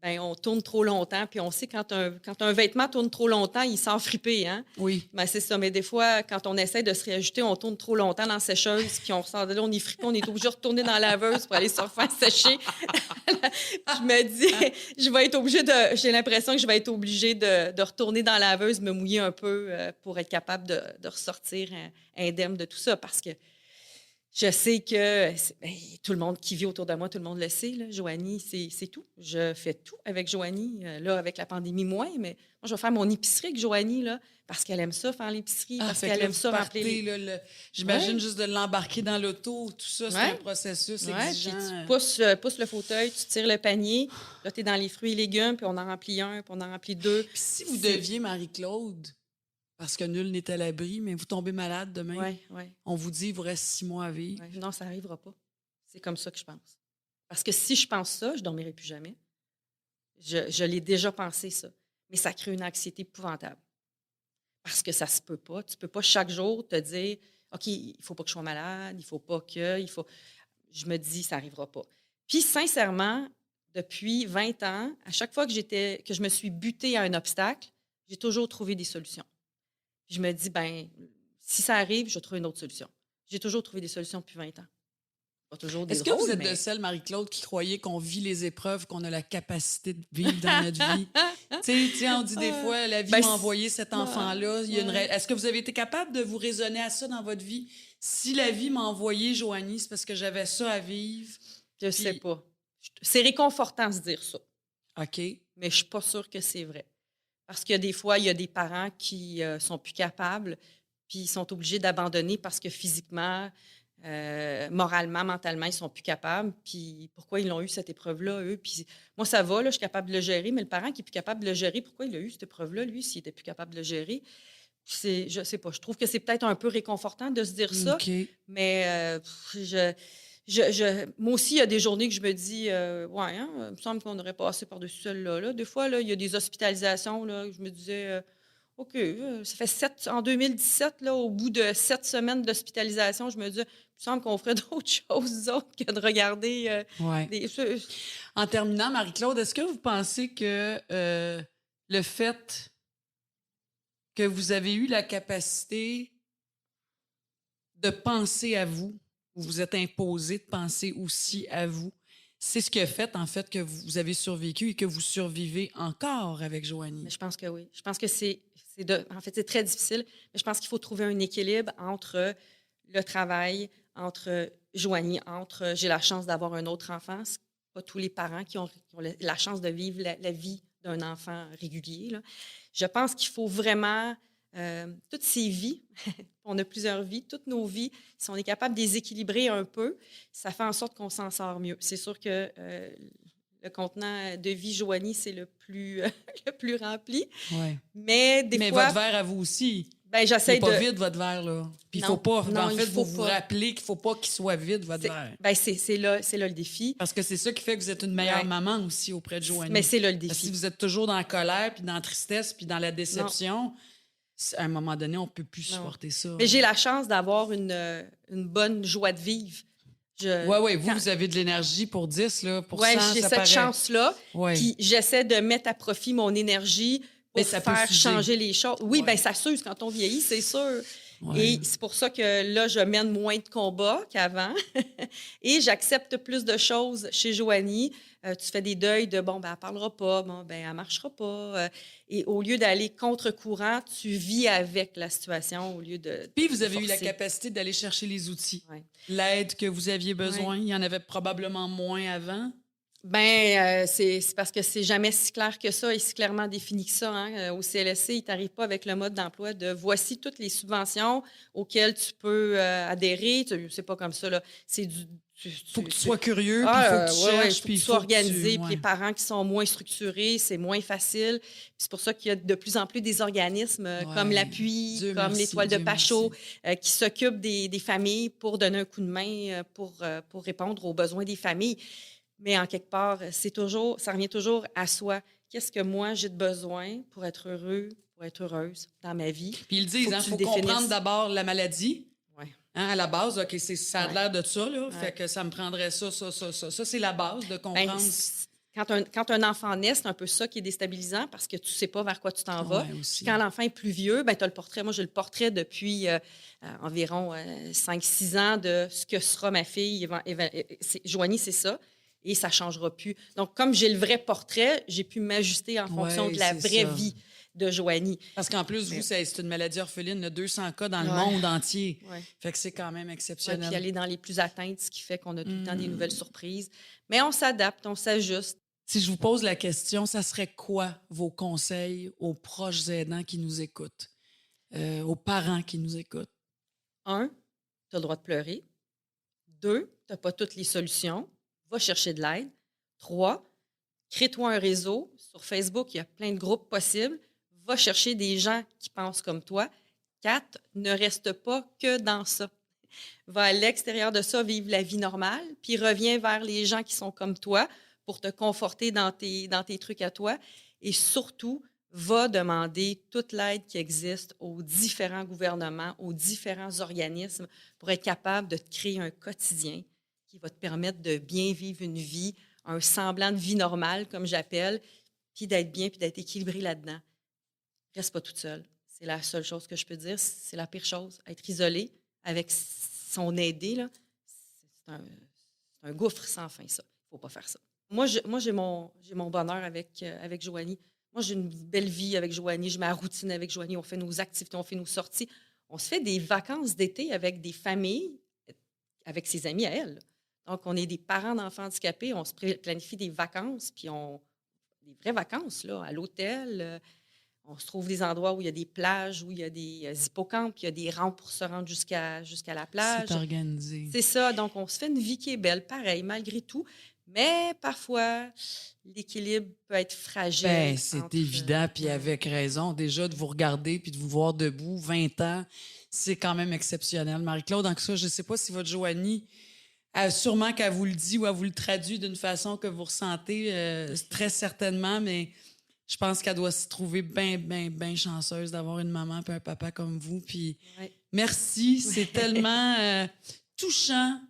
ben, on tourne trop longtemps. Puis on sait quand un vêtement tourne trop longtemps, il sent fripper. Hein? Oui. Ben, c'est ça. Mais des fois, quand on essaie de se réajuster, on tourne trop longtemps dans la sécheuse, puis on ressort de là, on est frippé, on est obligé de retourner dans la laveuse pour aller se faire sécher. Je me dis, j'ai l'impression que je vais être obligée de retourner dans la laveuse, me mouiller un peu pour être capable de ressortir indemne de tout ça. Parce que je sais que tout le monde qui vit autour de moi, tout le monde le sait. Là, Joanie, c'est tout. Je fais tout avec Joanie. Là, avec la pandémie, moins, mais moi, je vais faire mon épicerie avec Joanie, là, parce qu'elle aime ça, faire l'épicerie, parce qu'elle aime ça remplir J'imagine juste de l'embarquer dans l'auto, tout ça, c'est un processus exigeant. Puis tu pousses le fauteuil, tu tires le panier. Là, tu es dans les fruits et légumes, puis on en remplit un, puis on en remplit deux. Puis si vous deviez, Marie-Claude, parce que nul n'est à l'abri, mais vous tombez malade demain, on vous dit il vous reste 6 mois à vivre. Ouais. Non, ça n'arrivera pas. C'est comme ça que je pense. Parce que si je pense ça, je ne dormirai plus jamais. Je l'ai déjà pensé, ça. Mais ça crée une anxiété épouvantable. Parce que ça se peut pas. Tu peux pas chaque jour te dire OK, il faut pas que je sois malade, il faut pas que. Je me dis, ça n'arrivera pas. Puis, sincèrement, depuis 20 ans, à chaque fois que je me suis butée à un obstacle, j'ai toujours trouvé des solutions. Puis je me dis, ben si ça arrive, je vais trouver une autre solution. J'ai toujours trouvé des solutions depuis 20 ans. Pas toujours des Est-ce que vous êtes de celles, Marie-Claude, qui croyait qu'on vit les épreuves, qu'on a la capacité de vivre dans notre vie? Tu sais, on dit des fois, la vie m'a envoyé cet enfant-là. Est-ce que vous avez été capable de vous raisonner à ça dans votre vie? Si la vie m'a envoyé Joanie, c'est parce que j'avais ça à vivre. Je sais pas. C'est réconfortant de se dire ça. OK. Mais je suis pas sûre que c'est vrai. Parce que des fois, il y a des parents qui sont plus capables, puis ils sont obligés d'abandonner parce que physiquement, moralement, mentalement, ils sont plus capables. Puis pourquoi ils l'ont eu, cette épreuve-là, eux? Puis moi, ça va, là, je suis capable de le gérer, mais le parent qui est plus capable de le gérer, pourquoi il a eu cette épreuve-là, lui, s'il était plus capable de le gérer? Je sais pas. Je trouve que c'est peut-être un peu réconfortant de se dire ça, mais moi aussi, il y a des journées que je me dis, ouais, hein, il me semble qu'on aurait passé par-dessus celle-là. Là. Des fois, là, il y a des hospitalisations, là, je me disais, OK, ça fait en 2017, là, au bout de 7 semaines d'hospitalisation, je me dis, il me semble qu'on ferait d'autres choses autres que de regarder En terminant, Marie-Claude, est-ce que vous pensez que le fait que vous avez eu la capacité de penser à vous, vous vous êtes imposé de penser aussi à vous, c'est ce qui a fait, en fait, que vous avez survécu et que vous survivez encore avec Joanie? Mais je pense que oui. Je pense que en fait, c'est très difficile, mais je pense qu'il faut trouver un équilibre entre le travail, entre Joanie, j'ai la chance d'avoir un autre enfant. C'est pas tous les parents qui ont la chance de vivre la vie d'un enfant régulier. Là. Je pense qu'il faut vraiment toutes ces vies, on a plusieurs vies, toutes nos vies, si on est capable de les équilibrer un peu, ça fait en sorte qu'on s'en sort mieux. C'est sûr que le contenant de vie Joanie, c'est le plus rempli. Ouais. Mais fois... votre verre à vous aussi. Ben, j'essaie pas vide, votre verre, là. Puis il faut pas... Non, en fait, vous rappelez qu'il faut pas qu'il soit vide, votre verre. Ben, c'est là le défi. Parce que c'est ça qui fait que vous êtes une meilleure maman aussi auprès de Joanie. Mais c'est là le défi. Parce que si vous êtes toujours dans la colère, puis dans la tristesse, puis dans la déception... À un moment donné, on ne peut plus supporter ça. Mais j'ai la chance d'avoir une bonne joie de vivre. Oui, vous avez de l'énergie pour 10, là, pour 100, j'ai cette chance-là. Puis j'essaie de mettre à profit mon énergie pour faire changer les choses. Oui, bien, ça s'use quand on vieillit, c'est sûr. Ouais. Et c'est pour ça que là, je mène moins de combats qu'avant. Et j'accepte plus de choses chez Joanie. Tu fais des deuils de, bon, ben, elle ne parlera pas, bon, ben, elle ne marchera pas. Et au lieu d'aller contre-courant, tu vis avec la situation au lieu de. Puis vous avez eu la capacité d'aller chercher les outils. L'aide que vous aviez besoin, il y en avait probablement moins avant. C'est parce que c'est jamais si clair que ça et si clairement défini que ça. Hein. Au CLSC, il t'arrive pas avec le mode d'emploi de voici toutes les subventions auxquelles tu peux adhérer. C'est pas comme ça, là. C'est du... Faut que tu sois curieux, puis il faut que tu cherches, puis il faut organisé, puis les parents qui sont moins structurés, c'est moins facile. Puis c'est pour ça qu'il y a de plus en plus des organismes comme l'Appui, comme l'Étoile de Pachot, qui s'occupent des familles pour donner un coup de main pour répondre aux besoins des familles. Mais en quelque part, ça revient toujours à soi. Qu'est-ce que moi, j'ai de besoin pour être heureux, pour être heureuse dans ma vie? Puis ils le disent, il faut comprendre d'abord la maladie. Hein, à la base, OK, ça a l'air de ça, là. Fait que ça me prendrait ça. Ça, c'est la base de comprendre. Quand un enfant naît, c'est un peu ça qui est déstabilisant parce que tu ne sais pas vers quoi tu t'en vas. Puis quand l'enfant est plus vieux, tu as le portrait. Moi, j'ai le portrait depuis environ 5-6 ans de ce que sera ma fille. Joanie, c'est ça. Et ça ne changera plus. Donc, comme j'ai le vrai portrait, j'ai pu m'ajuster en fonction de la vraie vie de Joanie. Parce qu'en plus, vous, c'est une maladie orpheline, 200 cas dans le monde entier. Fait que c'est quand même exceptionnel. Puis aller dans les plus atteintes, ce qui fait qu'on a tout le temps des nouvelles surprises. Mais on s'adapte, on s'ajuste. Si je vous pose la question, ça serait quoi vos conseils aux proches aidants qui nous écoutent, aux parents qui nous écoutent? 1, tu as le droit de pleurer. 2, tu n'as pas toutes les solutions. Va chercher de l'aide. 3, crée-toi un réseau. Sur Facebook, il y a plein de groupes possibles. Va chercher des gens qui pensent comme toi. 4, ne reste pas que dans ça. Va à l'extérieur de ça, vivre la vie normale, puis reviens vers les gens qui sont comme toi pour te conforter dans tes trucs à toi. Et surtout, va demander toute l'aide qui existe aux différents gouvernements, aux différents organismes pour être capable de te créer un quotidien qui va te permettre de bien vivre une vie, un semblant de vie normale, comme j'appelle, puis d'être bien, puis d'être équilibré là-dedans. Reste pas toute seule. C'est la seule chose que je peux dire. C'est la pire chose. Être isolé avec son aidé, là, c'est un gouffre sans fin, ça. Il ne faut pas faire ça. Moi, j'ai mon bonheur avec Joanie. Moi, j'ai une belle vie avec Joanie. J'ai ma routine avec Joanie. On fait nos activités, on fait nos sorties. On se fait des vacances d'été avec des familles, avec ses amis à elle. Donc, on est des parents d'enfants handicapés. On se planifie des vacances, puis des vraies vacances, là, à l'hôtel. On se trouve des endroits où il y a des plages, où il y a des hippocampes, puis il y a des rampes pour se rendre jusqu'à la plage. C'est organisé. C'est ça. Donc, on se fait une vie qui est belle, pareil, malgré tout. Mais parfois, l'équilibre peut être fragile. C'est évident, puis avec raison. Déjà, de vous regarder puis de vous voir debout, 20 ans, c'est quand même exceptionnel. Marie-Claude, donc ça, je ne sais pas si votre Joanie, sûrement qu'elle vous le dit ou elle vous le traduit d'une façon que vous ressentez, très certainement, mais je pense qu'elle doit se trouver bien chanceuse d'avoir une maman et un papa comme vous. Puis merci, c'est tellement touchant,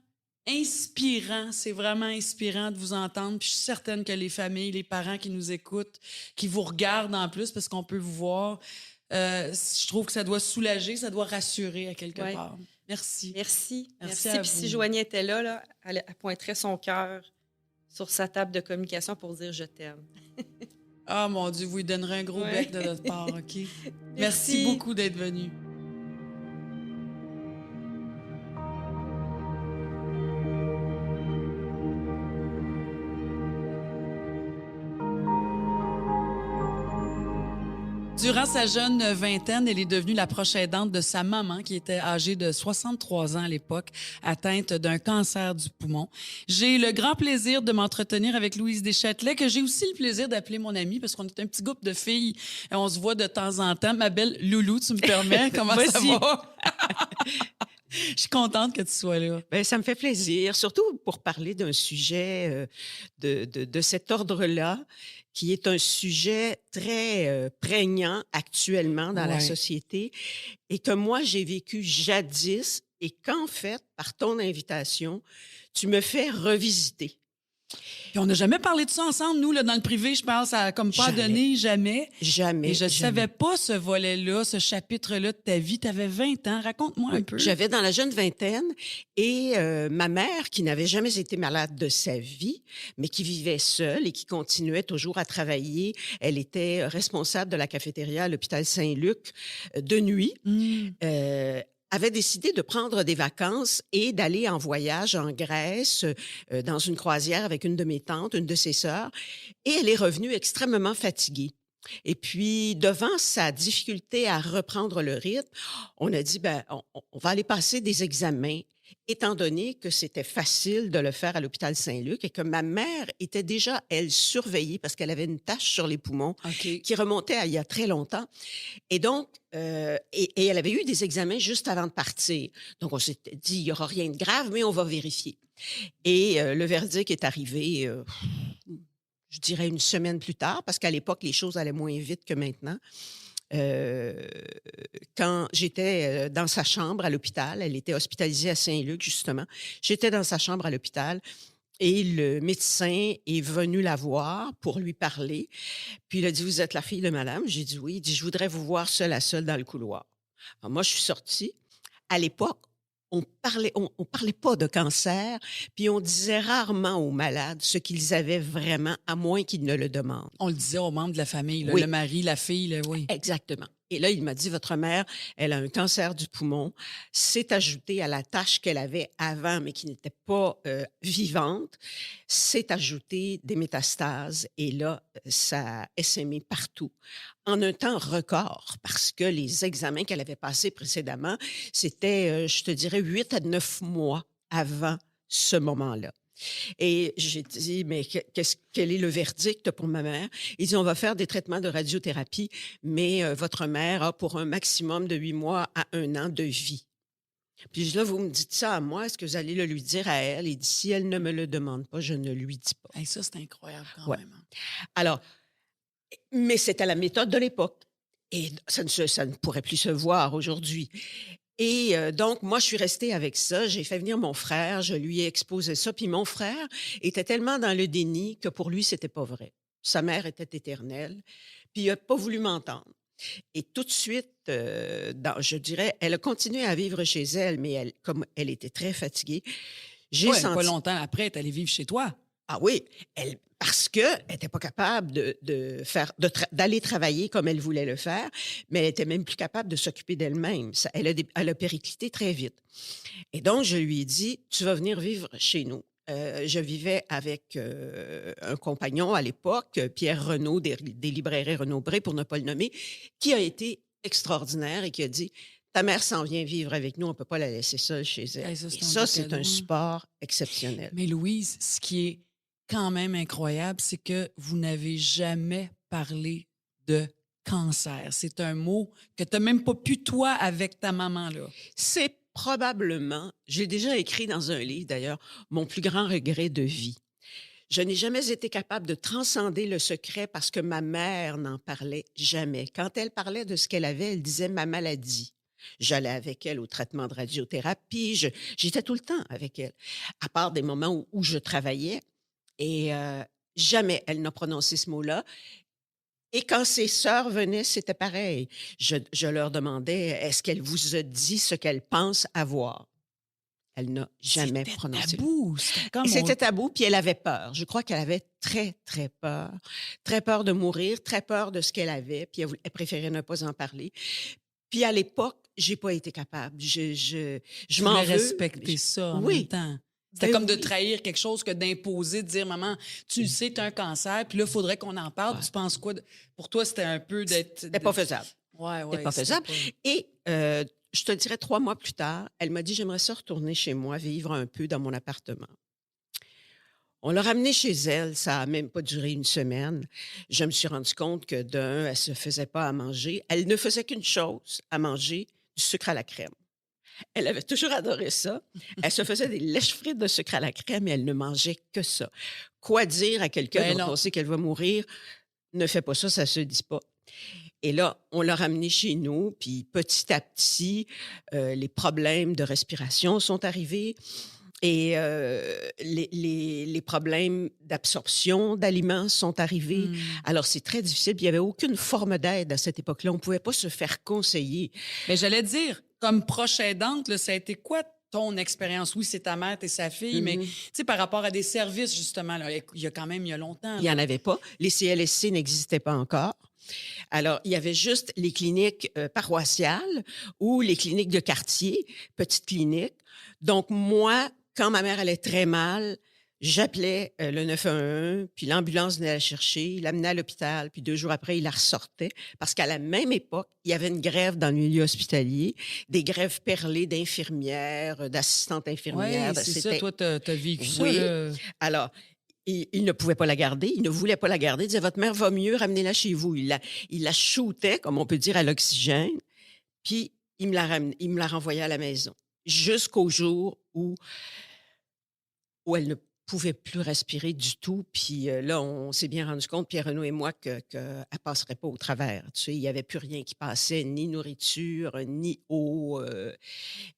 inspirant. C'est vraiment inspirant de vous entendre. Puis je suis certaine que les familles, les parents qui nous écoutent, qui vous regardent en plus parce qu'on peut vous voir, je trouve que ça doit soulager, ça doit rassurer à quelque part. Merci. Merci. Puis si Joanie était là, elle pointerait son cœur sur sa table de communication pour dire « je t'aime ». Ah, mon Dieu, vous lui donnerez un gros bec de notre part, OK? Merci beaucoup d'être venu. Durant sa jeune vingtaine, elle est devenue la proche aidante de sa maman, qui était âgée de 63 ans à l'époque, atteinte d'un cancer du poumon. J'ai le grand plaisir de m'entretenir avec Louise Deschâtelet, que j'ai aussi le plaisir d'appeler mon amie, parce qu'on est un petit groupe de filles et on se voit de temps en temps. Ma belle Loulou, tu me permets? Comment ça va? Je suis contente que tu sois là. Bien, ça me fait plaisir, surtout pour parler d'un sujet de cet ordre-là, qui est un sujet très prégnant actuellement dans la société et que moi, j'ai vécu jadis et qu'en fait, par ton invitation, tu me fais revisiter. Puis on n'a jamais parlé de ça ensemble, nous, là, dans le privé, je pense, ça n'a comme pas donné, jamais. Jamais. Et je ne savais pas ce volet-là, ce chapitre-là de ta vie. Tu avais 20 ans. Raconte-moi un peu. J'avais dans la jeune vingtaine et ma mère, qui n'avait jamais été malade de sa vie, mais qui vivait seule et qui continuait toujours à travailler. Elle était responsable de la cafétéria à l'hôpital Saint-Luc de nuit. avait décidé de prendre des vacances et d'aller en voyage en Grèce, dans une croisière avec une de mes tantes, une de ses sœurs, et elle est revenue extrêmement fatiguée. Et puis, devant sa difficulté à reprendre le rythme, on a dit, ben, on va aller passer des examens, étant donné que c'était facile de le faire à l'hôpital Saint-Luc et que ma mère était déjà, elle, surveillée parce qu'elle avait une tache sur les poumons qui remontait à il y a très longtemps. Et donc, et elle avait eu des examens juste avant de partir. Donc, on s'est dit, il n'y aura rien de grave, mais on va vérifier. Et le verdict est arrivé... je dirais une semaine plus tard, parce qu'à l'époque, les choses allaient moins vite que maintenant. Quand j'étais dans sa chambre à l'hôpital, elle était hospitalisée à Saint-Luc, justement. J'étais dans sa chambre à l'hôpital et le médecin est venu la voir pour lui parler. Puis il a dit, « Vous êtes la fille de madame? » J'ai dit, « Oui. » Il dit, « Je voudrais vous voir seule à seule dans le couloir. » Alors, moi, je suis sortie. À l'époque, on parlait pas de cancer, puis on disait rarement aux malades ce qu'ils avaient vraiment, à moins qu'ils ne le demandent. On le disait aux membres de la famille, là, Oui. le mari, la fille, oui. Exactement. Et là, il m'a dit, votre mère, elle a un cancer du poumon. C'est ajouté à la tâche qu'elle avait avant, mais qui n'était pas vivante. C'est ajouté des métastases. Et là, ça a essaimé partout. En un temps record, parce que les examens qu'elle avait passés précédemment, c'était, je te dirais, 8 à 9 mois avant ce moment-là. Et j'ai dit, mais quel est le verdict pour ma mère? Il dit, on va faire des traitements de radiothérapie, mais votre mère a pour un maximum de 8 mois à 1 an de vie. Puis là, vous me dites ça à moi, est-ce que vous allez le lui dire à elle? Il dit, si elle ne me le demande pas, je ne lui dis pas. Hey, ça, c'est incroyable quand même. Alors, mais c'était la méthode de l'époque. Et ça ne pourrait plus se voir aujourd'hui. Et donc, moi, je suis restée avec ça. J'ai fait venir mon frère, je lui ai exposé ça. Puis mon frère était tellement dans le déni que pour lui, c'était pas vrai. Sa mère était éternelle. Puis il n'a pas voulu m'entendre. Et tout de suite, je dirais, elle a continué à vivre chez elle, mais comme elle était très fatiguée, j'ai senti... Pas longtemps après, elle est allée vivre chez toi. Ah oui, parce qu'elle n'était pas capable d'aller travailler comme elle voulait le faire, mais elle était même plus capable de s'occuper d'elle-même. Elle a périclité très vite. Et donc, je lui ai dit, tu vas venir vivre chez nous. Je vivais avec un compagnon à l'époque, Pierre Renaud, des librairies Renaud-Bré, pour ne pas le nommer, qui a été extraordinaire et qui a dit, ta mère s'en vient vivre avec nous, on ne peut pas la laisser seule chez elle. Hey, et ça, c'est un support exceptionnel. Mais Louise, ce qui est quand même incroyable, c'est que vous n'avez jamais parlé de cancer. C'est un mot que tu n'as même pas pu, toi, avec ta maman, là. C'est probablement, j'ai déjà écrit dans un livre d'ailleurs, mon plus grand regret de vie. Je n'ai jamais été capable de transcender le secret parce que ma mère n'en parlait jamais. Quand elle parlait de ce qu'elle avait, elle disait ma maladie. J'allais avec elle au traitement de radiothérapie, j'étais tout le temps avec elle, à part des moments où je travaillais. Et jamais elle n'a prononcé ce mot-là. Et quand ses sœurs venaient, c'était pareil. Je leur demandais, est-ce qu'elle vous a dit ce qu'elle pense avoir? Elle n'a jamais prononcé. C'était tabou. C'était tabou, puis elle avait peur. Je crois qu'elle avait très, très peur. Très peur de mourir, très peur de ce qu'elle avait, puis elle préférait ne pas en parler. Puis à l'époque, j'ai pas été capable. Je m'en veux. Respecter ça en même temps. C'était Ben comme de oui. trahir quelque chose que d'imposer, de dire, maman, tu le sais, tu as un cancer, puis là, il faudrait qu'on en parle. Ouais. Tu penses quoi? Pour toi, c'était un peu d'être... C'était pas faisable. Ouais, C'était pas faisable. Et je te dirais 3 mois plus tard, elle m'a dit, j'aimerais ça retourner chez moi, vivre un peu dans mon appartement. On l'a ramenée chez elle, ça n'a même pas duré 1 semaine. Je me suis rendu compte que d'un, elle se faisait pas à manger. Elle ne faisait qu'une chose, à manger, du sucre à la crème. Elle avait toujours adoré ça. Elle se faisait des lèches frites de sucre à la crème et elle ne mangeait que ça. Quoi dire à quelqu'un dont on sait qu'elle va mourir? Ne fais pas ça, ça se dit pas. Et là, on l'a ramenée chez nous, puis petit à petit, les problèmes de respiration sont arrivés et les problèmes d'absorption d'aliments sont arrivés. Alors, c'est très difficile. Puis il n'y avait aucune forme d'aide à cette époque-là. On ne pouvait pas se faire conseiller. Mais j'allais dire, comme proche aidante, là, ça a été quoi ton expérience? Oui, c'est ta mère, t'es sa fille, mais tu sais, par rapport à des services, justement, là, il y a longtemps. Il n'y en avait pas. Les CLSC n'existaient pas encore. Alors, il y avait juste les cliniques paroissiales ou les cliniques de quartier, petites cliniques. Donc, moi, quand ma mère allait très mal, j'appelais le 911, puis l'ambulance venait la chercher, il l'amenait à l'hôpital, puis 2 jours après, il la ressortait. Parce qu'à la même époque, il y avait une grève dans le milieu hospitalier, des grèves perlées d'infirmières, d'assistantes infirmières. Oui, c'est ça. Toi, t'as vécu ça, Oui. là. Alors, il ne pouvait pas la garder, il ne voulait pas la garder. Il disait, votre mère va mieux, ramenez-la chez vous. Il la shootait, comme on peut dire, à l'oxygène, puis il me la renvoyait à la maison. Jusqu'au jour où elle ne pouvait plus respirer du tout. Puis là, on s'est bien rendu compte, Pierre-Renaud et moi, qu'elle ne passerait pas au travers. Tu sais, il n'y avait plus rien qui passait, ni nourriture, ni eau.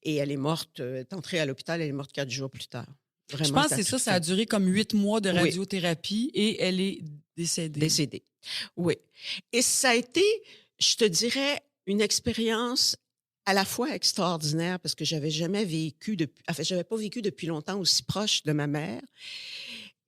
Et elle est morte, elle est entrée à l'hôpital, elle est morte 4 jours plus tard. Vraiment, Je pense que c'est ça, ça a duré comme 8 mois de radiothérapie et elle est décédée. Décédée, oui. Et ça a été, je te dirais, une expérience à la fois extraordinaire parce que j'avais pas vécu depuis longtemps aussi proche de ma mère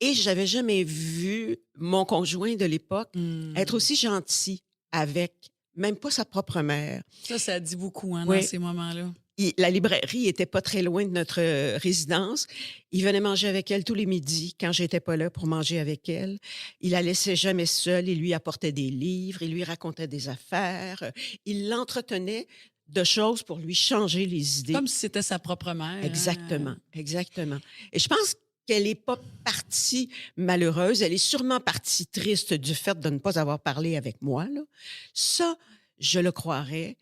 et j'avais jamais vu mon conjoint de l'époque être aussi gentil avec même pas sa propre mère. Ça dit beaucoup Oui. dans ces moments-là. La librairie était pas très loin de notre résidence. Il venait manger avec elle tous les midis quand j'étais pas là pour manger avec elle. Il la laissait jamais seule. Il lui apportait des livres, il lui racontait des affaires. Il l'entretenait de choses pour lui changer les idées. Comme si c'était sa propre mère. Exactement, exactement. Et je pense qu'elle n'est pas partie malheureuse. Elle est sûrement partie triste du fait de ne pas avoir parlé avec moi, là. Ça, je le croirais.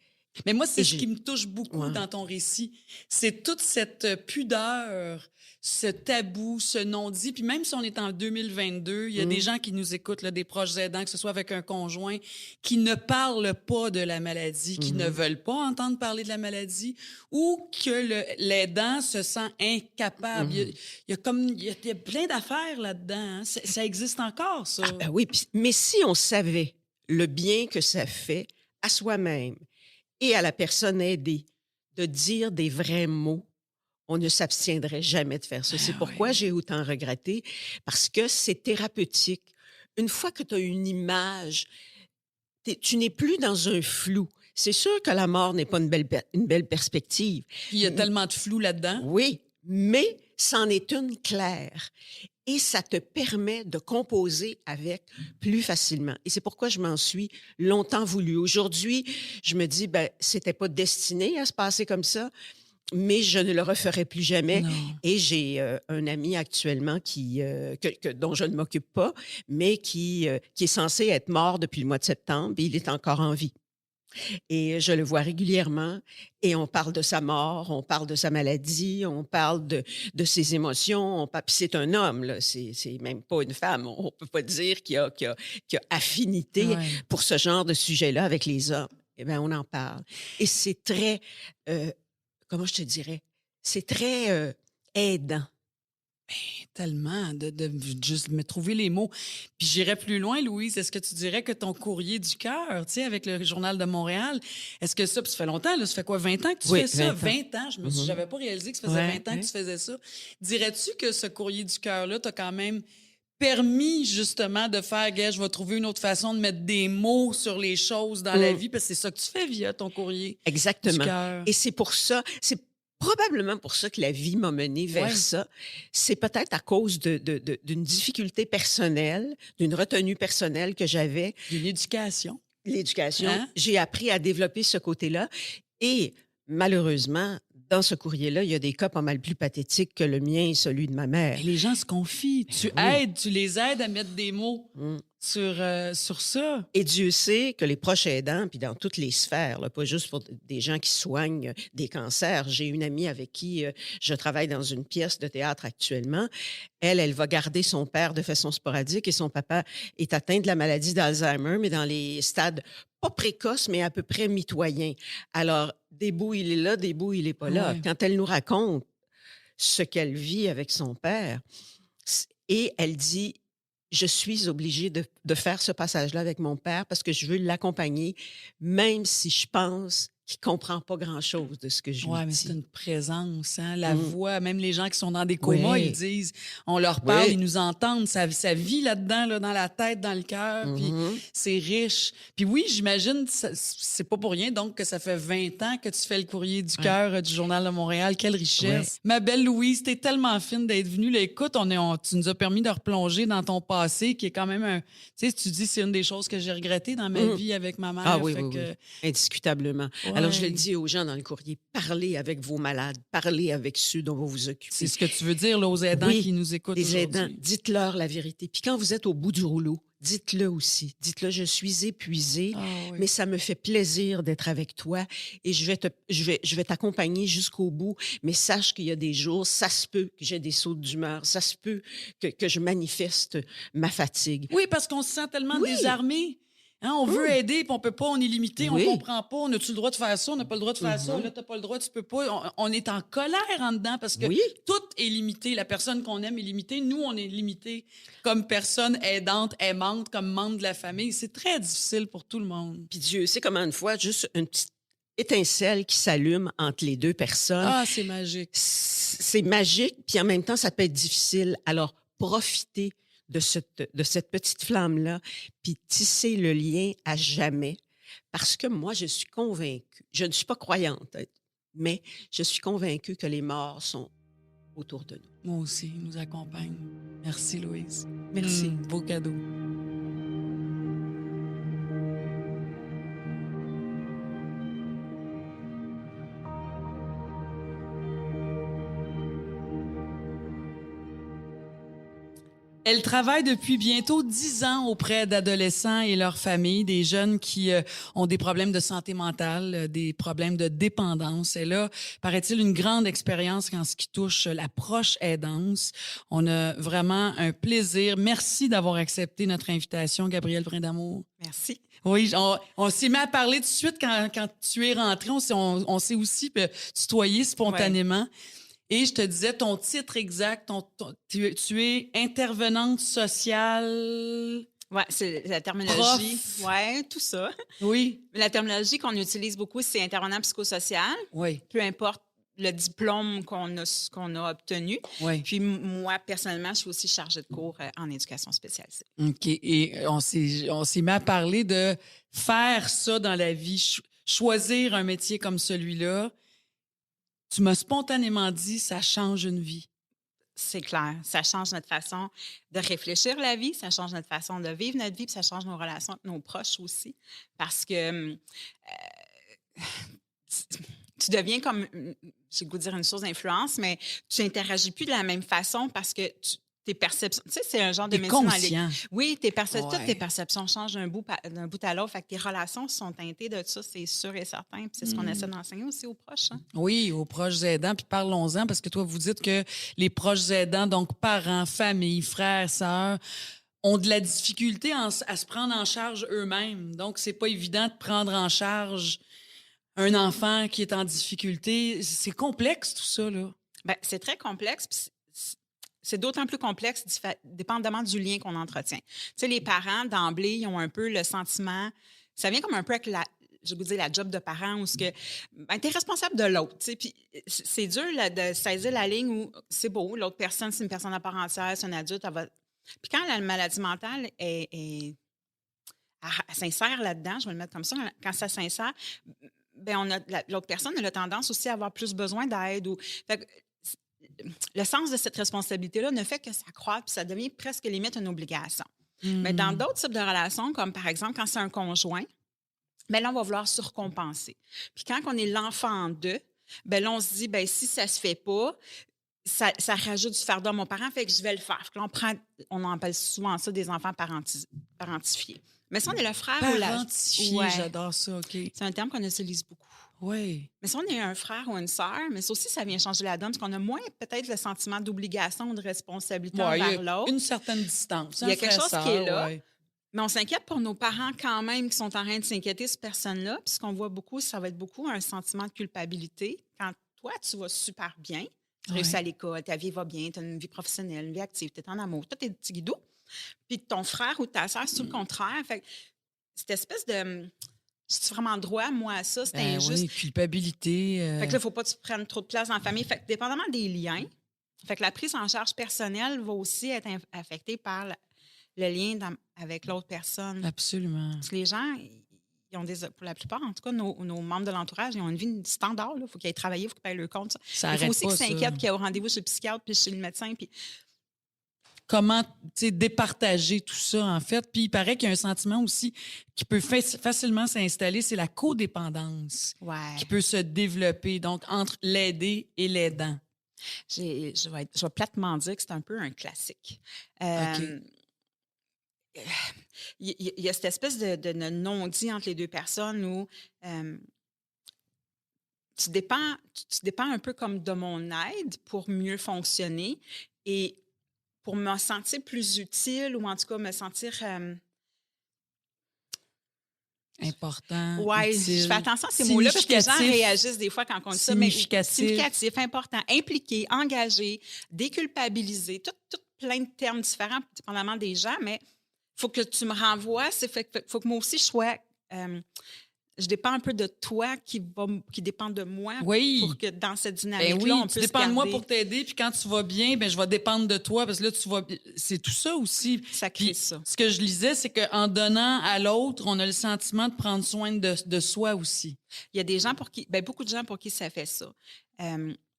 Mais moi, c'est ce qui me touche beaucoup dans ton récit. C'est toute cette pudeur, ce tabou, ce non-dit. Puis même si on est en 2022, il y a des gens qui nous écoutent, là, des proches aidants, que ce soit avec un conjoint, qui ne parlent pas de la maladie, qui ne veulent pas entendre parler de la maladie, ou que l'aidant se sent incapable. Il y a plein d'affaires là-dedans. Hein. Ça existe encore, ça. Ah ben oui, mais si on savait le bien que ça fait à soi-même et à la personne aidée de dire des vrais mots, on ne s'abstiendrait jamais de faire ça. C'est pourquoi j'ai autant regretté, parce que c'est thérapeutique. Une fois que tu as une image, tu n'es plus dans un flou. C'est sûr que la mort n'est pas une belle perspective. Il y a tellement de flou là-dedans. Oui, mais c'en est une claire. Et ça te permet de composer avec plus facilement. Et c'est pourquoi je m'en suis longtemps voulu. Aujourd'hui, je me dis, c'était pas destiné à se passer comme ça, mais je ne le referai plus jamais. Non. Et j'ai un ami actuellement dont je ne m'occupe pas, mais qui est censé être mort depuis le mois de septembre et il est encore en vie. Et je le vois régulièrement et on parle de sa mort, on parle de sa maladie, on parle de ses émotions. Puis c'est un homme, là, c'est même pas une femme. On peut pas dire qu'il y a affinité pour ce genre de sujet-là avec les hommes. Eh bien, on en parle. Et c'est très, comment je te dirais, c'est très aidant. Tellement, de juste me trouver les mots. Puis j'irais plus loin, Louise. Est-ce que tu dirais que ton courrier du cœur, tu sais, avec le Journal de Montréal, est-ce que ça, puis ça fait longtemps, là, ça fait quoi, 20 ans que tu fais ça? 20 ans. J'avais pas réalisé que ça faisait 20 ans que tu faisais ça. Dirais-tu que ce courrier du cœur-là t'a quand même permis, justement, de faire, gars, je vais trouver une autre façon de mettre des mots sur les choses dans la vie, parce que c'est ça que tu fais via ton courrier Exactement. du cœur. Et c'est pour ça, c'est probablement pour ça que la vie m'a menée vers ça. C'est peut-être à cause d'une difficulté personnelle, d'une retenue personnelle que j'avais. D'une éducation. L'éducation. Hein? J'ai appris à développer ce côté-là. Et malheureusement, dans ce courrier-là, il y a des cas pas mal plus pathétiques que le mien et celui de ma mère. Et les gens se confient. Tu les aides à mettre des mots sur ça. Et Dieu sait que les proches aidants, puis dans toutes les sphères, là, pas juste pour des gens qui soignent des cancers. J'ai une amie avec qui je travaille dans une pièce de théâtre actuellement. Elle va garder son père de façon sporadique et son papa est atteint de la maladie d'Alzheimer, mais dans les stades pas précoces, mais à peu près mitoyens. Alors, des bouts, il est là, des bouts, il n'est pas là. Quand elle nous raconte ce qu'elle vit avec son père, et elle dit... Je suis obligée de faire ce passage-là avec mon père parce que je veux l'accompagner, même si je pense qui comprend pas grand-chose de ce que je lui Oui, mais dis. c'est une présence, hein? La voix, même les gens qui sont dans des comas, Oui. ils disent, on leur parle, Oui. ils nous entendent, ça vit là-dedans, là, dans la tête, dans le cœur, puis c'est riche. Puis oui, j'imagine, c'est pas pour rien, donc, que ça fait 20 ans que tu fais le courrier du cœur du Journal de Montréal. Quelle richesse. Ma belle Louise, t'es tellement fine d'être venue. Là, écoute, tu nous as permis de replonger dans ton passé, qui est quand même tu sais, tu dis, c'est une des choses que j'ai regrettées dans ma vie avec ma mère. Ah oui, fait oui, que... oui. Indiscutablement. Ouais. Alors, je le dis aux gens dans le courrier, parlez avec vos malades, parlez avec ceux dont vous vous occupez. C'est ce que tu veux dire là, aux aidants qui nous écoutent les aujourd'hui. aidants, dites-leur la vérité. Puis quand vous êtes au bout du rouleau, dites-le aussi. Dites-le, je suis épuisée, Oui. mais ça me fait plaisir d'être avec toi et je vais t'accompagner jusqu'au bout. Mais sache qu'il y a des jours, ça se peut que j'ai des sautes d'humeur, ça se peut que je manifeste ma fatigue. Oui, parce qu'on se sent tellement désarmé. Hein, on veut aider, puis on peut pas, on est limité, on comprend pas. On a-tu le droit de faire ça? On n'a pas le droit de faire ça. Là, t'as pas le droit, tu peux pas. On est en colère en dedans parce que tout est limité. La personne qu'on aime est limitée. Nous, on est limité comme personne aidante, aimante, comme membre de la famille. C'est très difficile pour tout le monde. Puis Dieu sait comment une fois, juste une petite étincelle qui s'allume entre les deux personnes. Ah, c'est magique. C'est magique, puis en même temps, ça peut être difficile. Alors, profitez de cette petite flamme-là, puis tisser le lien à jamais. Parce que moi, je suis convaincue, je ne suis pas croyante, mais je suis convaincue que les morts sont autour de nous. Moi aussi, ils nous accompagnent. Merci, Louise. Merci. Beau cadeau. Elle travaille depuis bientôt 10 ans auprès d'adolescents et leurs familles, des jeunes qui ont des problèmes de santé mentale, des problèmes de dépendance. Elle a, paraît-il, une grande expérience en ce qui touche la proche aidance. On a vraiment un plaisir. Merci d'avoir accepté notre invitation, Gabrielle Brindamour. Merci. Oui, on s'est mis à parler tout de suite quand tu es rentrée. On s'est aussi tutoyé spontanément. Ouais. Et je te disais ton titre exact, tu es intervenante sociale. Oui, c'est la terminologie. Oui, tout ça. Oui. La terminologie qu'on utilise beaucoup, c'est intervenant psychosocial. Oui. Peu importe le diplôme qu'on a obtenu. Oui. Puis moi, personnellement, je suis aussi chargée de cours en éducation spécialisée. OK. Et on s'est mis à parler de faire ça dans la vie, choisir un métier comme celui-là. Tu m'as spontanément dit, ça change une vie. C'est clair. Ça change notre façon de réfléchir la vie, ça change notre façon de vivre notre vie, puis ça change nos relations avec nos proches aussi. Parce que tu deviens comme, j'ai le goût de dire une source d'influence, mais tu n'interagis plus de la même façon parce que tes perceptions, tu sais, c'est un genre de médecine conscient. Oui, toutes tes perceptions changent d'un bout à l'autre. Fait que tes relations sont teintées de ça, c'est sûr et certain. Puis c'est ce qu'on essaie d'enseigner aussi aux proches. Hein? Oui, aux proches aidants. Puis parlons-en, parce que toi, vous dites que les proches aidants, donc parents, famille, frères, sœurs, ont de la difficulté à se prendre en charge eux-mêmes. Donc, c'est pas évident de prendre en charge un enfant qui est en difficulté. C'est complexe, tout ça, là. Bien, c'est très complexe. Puis c'est d'autant plus complexe, dépendamment du lien qu'on entretient. Tu sais, les parents, d'emblée, ils ont un peu le sentiment... Ça vient comme un peu avec je vous dis, la job de parent où tu es responsable de l'autre. Puis c'est dur là, de saisir la ligne où c'est beau, l'autre personne, c'est une personne à part entière, c'est un adulte. Puis quand la maladie mentale elle s'insère là-dedans, je vais le mettre comme ça, quand ça s'insère, ben l'autre personne a tendance aussi à avoir plus besoin d'aide. Le sens de cette responsabilité-là ne fait que s'accroître, puis ça devient presque limite une obligation. Mais dans d'autres types de relations, comme par exemple quand c'est un conjoint, bien là, on va vouloir surcompenser. Puis quand on est l'enfant d'eux, bien là, on se dit, bien si ça se fait pas, ça rajoute du fardeau à mon parent, fait que je vais le faire. Là, on appelle souvent ça des enfants parentifiés. Mais si on est le frère ou la... Parentifié, j'adore ça, OK. C'est un terme qu'on utilise beaucoup. Oui. Mais si on est un frère ou une sœur, mais ça aussi, ça vient changer la donne, parce qu'on a moins peut-être le sentiment d'obligation ou de responsabilité envers l'autre. Une certaine distance. Il y a quelque chose qui est là. Mais on s'inquiète pour nos parents quand même qui sont en train de s'inquiéter, cette personne-là. Puis ce qu'on voit beaucoup, ça va être beaucoup un sentiment de culpabilité. Quand toi, tu vas super bien, tu réussis à l'école, ta vie va bien, tu as une vie professionnelle, une vie active, tu es en amour, tout est petit guidou. Puis ton frère ou ta sœur, c'est tout le contraire. Fait que cette espèce de j'ai vraiment droit, moi, à ça? C'est Ben injuste. oui, culpabilité. Fait que là, il ne faut pas que tu prennes trop de place dans la famille. Fait que dépendamment des liens, fait que la prise en charge personnelle va aussi être affectée par le lien avec l'autre personne. Absolument. Parce que les gens, ils ont pour la plupart, en tout cas, nos membres de l'entourage, ils ont une vie standard. Il faut qu'ils aillent travailler, il faut qu'ils payent leur compte. Ça Il faut arrête aussi pas, qu'ils ça. s'inquiètent, qu'ils aient au rendez-vous chez le psychiatre, puis chez le médecin. Puis Comment départager tout ça, en fait. Puis il paraît qu'il y a un sentiment aussi qui peut facilement s'installer, c'est la codépendance ouais. qui peut se développer, donc entre l'aider et l'aidant. Je vais platement dire que c'est un peu un classique. Il y a cette espèce de non-dit entre les deux personnes où tu dépends un peu comme de mon aide pour mieux fonctionner et pour me sentir plus utile ou en tout cas me sentir... Important, oui, utile, je fais attention à ces mots-là parce que les gens réagissent des fois quand on dit ça. Mais significatif, important, impliqué, engagé, déculpabilisé, tout plein de termes différents, dépendamment des gens, mais il faut que tu me renvoies. Faut que moi aussi, je sois... je dépends un peu de toi qui dépend de moi pour que dans cette dynamique-là, on puisse tu dépends de moi garder... pour t'aider, puis quand tu vas bien, ben je vais dépendre de toi parce que là, tu vas... C'est tout ça aussi. Ça crée ça. Ce que je lisais, c'est qu'en donnant à l'autre, on a le sentiment de prendre soin de soi aussi. Il y a des gens beaucoup de gens pour qui ça fait ça.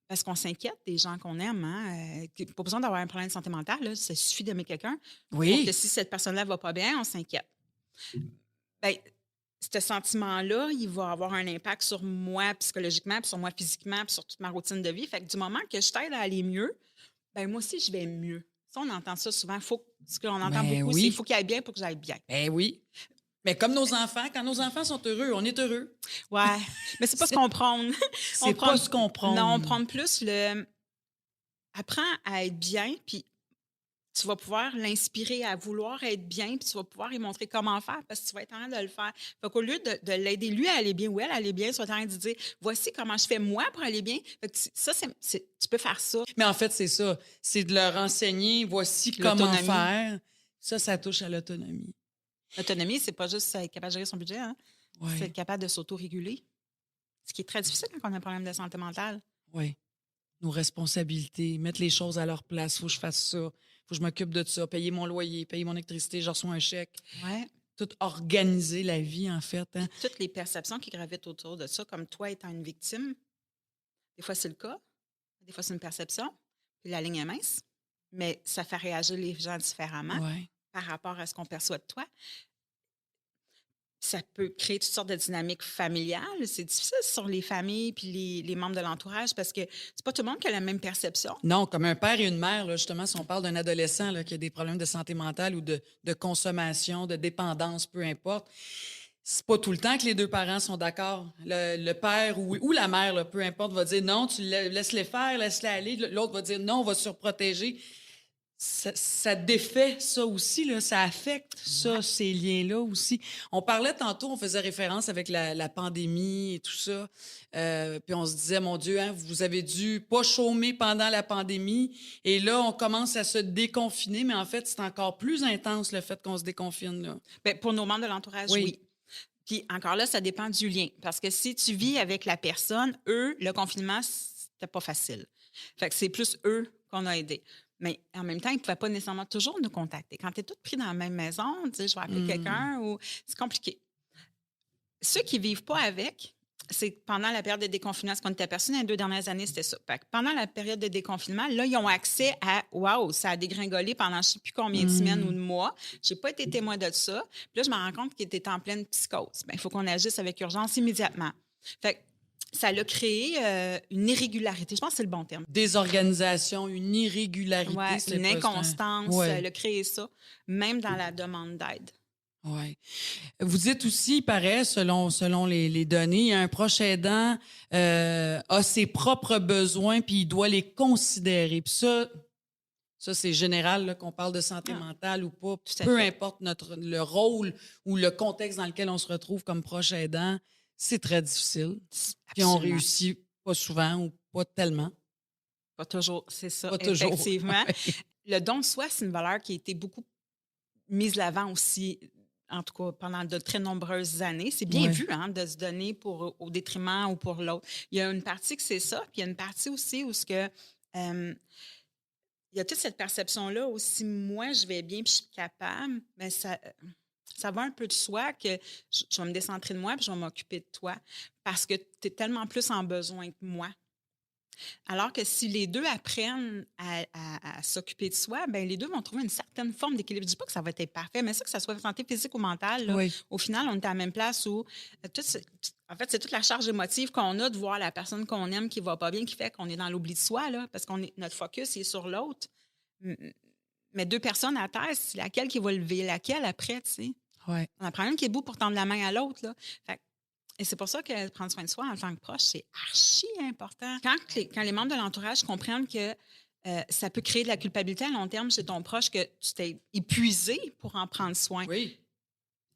Parce qu'on s'inquiète des gens qu'on aime. Hein? Pas besoin d'avoir un problème de santé mentale. Là. Ça suffit d'aimer quelqu'un. Oui. Pour que si cette personne-là ne va pas bien, on s'inquiète. Bien, ce sentiment-là, il va avoir un impact sur moi psychologiquement, puis sur moi physiquement, puis sur toute ma routine de vie. Fait que du moment que je t'aide à aller mieux, ben moi aussi, je vais mieux. Ça, on entend ça souvent. Ce qu'on entend beaucoup, c'est qu'il faut qu'il aille bien pour que j'aille bien. Ben oui. Mais comme nos enfants, quand nos enfants sont heureux, on est heureux. Ouais. Mais c'est pas ce qu'on prône. C'est pas ce qu'on prône. Non, on prône plus apprends à être bien, puis tu vas pouvoir l'inspirer à vouloir être bien, puis tu vas pouvoir lui montrer comment faire parce que tu vas être en train de le faire. Fait qu'au lieu de l'aider lui à aller bien ou elle à aller bien, tu vas être en train de dire voici comment je fais moi pour aller bien. Fait que tu peux faire ça. Mais en fait, c'est ça. C'est de leur enseigner voici comment faire. Ça touche à l'autonomie. L'autonomie, c'est pas juste être capable de gérer son budget, hein? Ouais. C'est être capable de s'autoréguler. Ce qui est très difficile quand on a un problème de santé mentale. Oui. Nos responsabilités, mettre les choses à leur place. Faut que je fasse ça. Faut que je m'occupe de ça. Payer mon loyer, payer mon électricité, je reçois un chèque. Ouais. Tout organiser la vie, en fait. Hein? Toutes les perceptions qui gravitent autour de ça, comme toi étant une victime, des fois c'est le cas, des fois c'est une perception, puis la ligne est mince, mais ça fait réagir les gens différemment par rapport à ce qu'on perçoit de toi. Ça peut créer toutes sortes de dynamiques familiales. C'est difficile sur les familles puis les membres de l'entourage parce que c'est pas tout le monde qui a la même perception. Non, comme un père et une mère, là, justement, si on parle d'un adolescent là, qui a des problèmes de santé mentale ou de consommation, de dépendance, peu importe, c'est pas tout le temps que les deux parents sont d'accord. Le père ou la mère, là, peu importe, va dire non, tu laisse-les faire, laisse-les aller. L'autre va dire non, on va surprotéger. Ça défait ça aussi, là, ça affecte ça, ces liens-là aussi. On parlait tantôt, on faisait référence avec la pandémie et tout ça. Puis on se disait, mon Dieu, hein, vous avez dû pas chômer pendant la pandémie. Et là, on commence à se déconfiner, mais en fait, c'est encore plus intense le fait qu'on se déconfine. Là. Bien, pour nos membres de l'entourage, oui. Puis encore là, ça dépend du lien. Parce que si tu vis avec la personne, eux, le confinement, c'était pas facile. Fait que c'est plus eux qu'on a aidés. Mais en même temps, ils ne pouvaient pas nécessairement toujours nous contacter. Quand tu es toutes pris dans la même maison, tu sais, je vais appeler quelqu'un ou c'est compliqué. Ceux qui ne vivent pas avec, c'est pendant la période de déconfinement, ce qu'on était aperçu dans les 2 dernières années, c'était ça. Pendant la période de déconfinement, là, ils ont accès à « wow, ça a dégringolé pendant je ne sais plus combien de semaines ou de mois. Je n'ai pas été témoin de ça. » Puis là, je me rends compte qu'ils étaient en pleine psychose. Bien, il faut qu'on agisse avec urgence immédiatement. Fait que ça a créé une irrégularité. Je pense que c'est le bon terme. Désorganisation, une irrégularité. Ouais, c'est une pas, inconstance. Elle a créé ça, même dans la demande d'aide. Oui. Vous dites aussi, il paraît, selon les données, un proche aidant a ses propres besoins puis il doit les considérer. Puis ça c'est général, là, qu'on parle de santé mentale ou pas. Peu importe le rôle ou le contexte dans lequel on se retrouve comme proche aidant, c'est très difficile. Puis on réussit pas souvent ou pas tellement. Pas toujours, c'est ça. Pas toujours. Effectivement. Le don de soi, c'est une valeur qui a été beaucoup mise de l'avant aussi en tout cas pendant de très nombreuses années. C'est bien vu de se donner au détriment ou pour l'autre. Il y a une partie que c'est ça, puis il y a une partie aussi où il y a toute cette perception-là où si moi, je vais bien puis je suis capable, mais ça va un peu de soi que je vais me décentrer de moi puis je vais m'occuper de toi parce que tu es tellement plus en besoin que moi. Alors que si les deux apprennent à s'occuper de soi, ben les deux vont trouver une certaine forme d'équilibre. Je ne dis pas que ça va être parfait, mais ça, que ça soit santé physique ou mentale, là, au final, on est à la même place où en fait, c'est toute la charge émotive qu'on a de voir la personne qu'on aime qui ne va pas bien, qui fait qu'on est dans l'oubli de soi, là, parce que notre focus est sur l'autre. Mais deux personnes à terre, c'est laquelle qui va lever laquelle après, tu sais. Ouais. On en prend une qui est debout pour tendre la main à l'autre, là. Fait et c'est pour ça que prendre soin de soi en tant que proche, c'est archi important. Quand les membres de l'entourage comprennent que ça peut créer de la culpabilité à long terme chez ton proche, que tu t'es épuisé pour en prendre soin. Oui.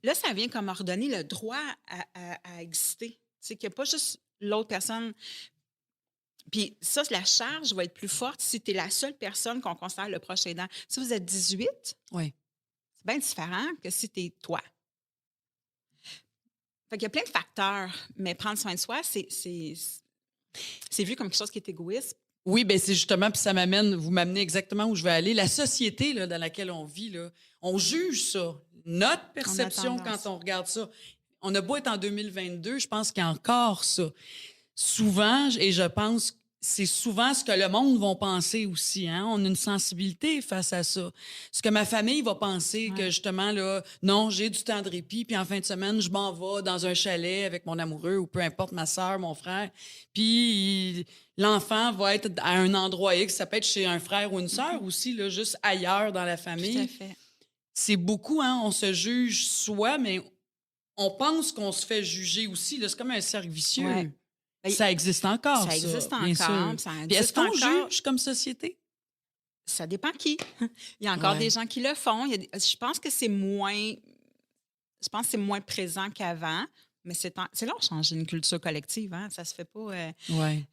Là, ça vient comme ordonner le droit à exister. C'est qu'il n'y a pas juste l'autre personne. Puis ça, la charge va être plus forte si tu es la seule personne qu'on considère le proche aidant. Si vous êtes 18, c'est bien différent que si tu es toi. Fait qu'il y a plein de facteurs, mais prendre soin de soi, c'est vu comme quelque chose qui est égoïste. Oui, bien, c'est justement, puis vous m'amenez exactement où je veux aller. La société là, dans laquelle on vit, là, on juge ça. Notre perception quand on regarde ça. On a beau être en 2022, je pense qu'il y a encore ça. Souvent, et je pense c'est souvent ce que le monde va penser aussi. Hein? On a une sensibilité face à ça. Ce que ma famille va penser, que justement, là, non, j'ai du temps de répit, puis en fin de semaine, je m'en vais dans un chalet avec mon amoureux ou peu importe, ma soeur, mon frère. Puis l'enfant va être à un endroit X. Ça peut être chez un frère ou une sœur aussi, là, juste ailleurs dans la famille. Tout à fait. C'est beaucoup, hein? On se juge soi, mais on pense qu'on se fait juger aussi. Là. C'est comme un cercle vicieux. Ouais. Ça existe encore, ça. Ça existe encore. Ça existe. Puis est-ce qu'on juge comme société? Ça dépend qui. Il y a encore des gens qui le font. Je pense que c'est moins présent qu'avant, mais c'est là on change une culture collective. Hein? Ça se fait pas... Oui.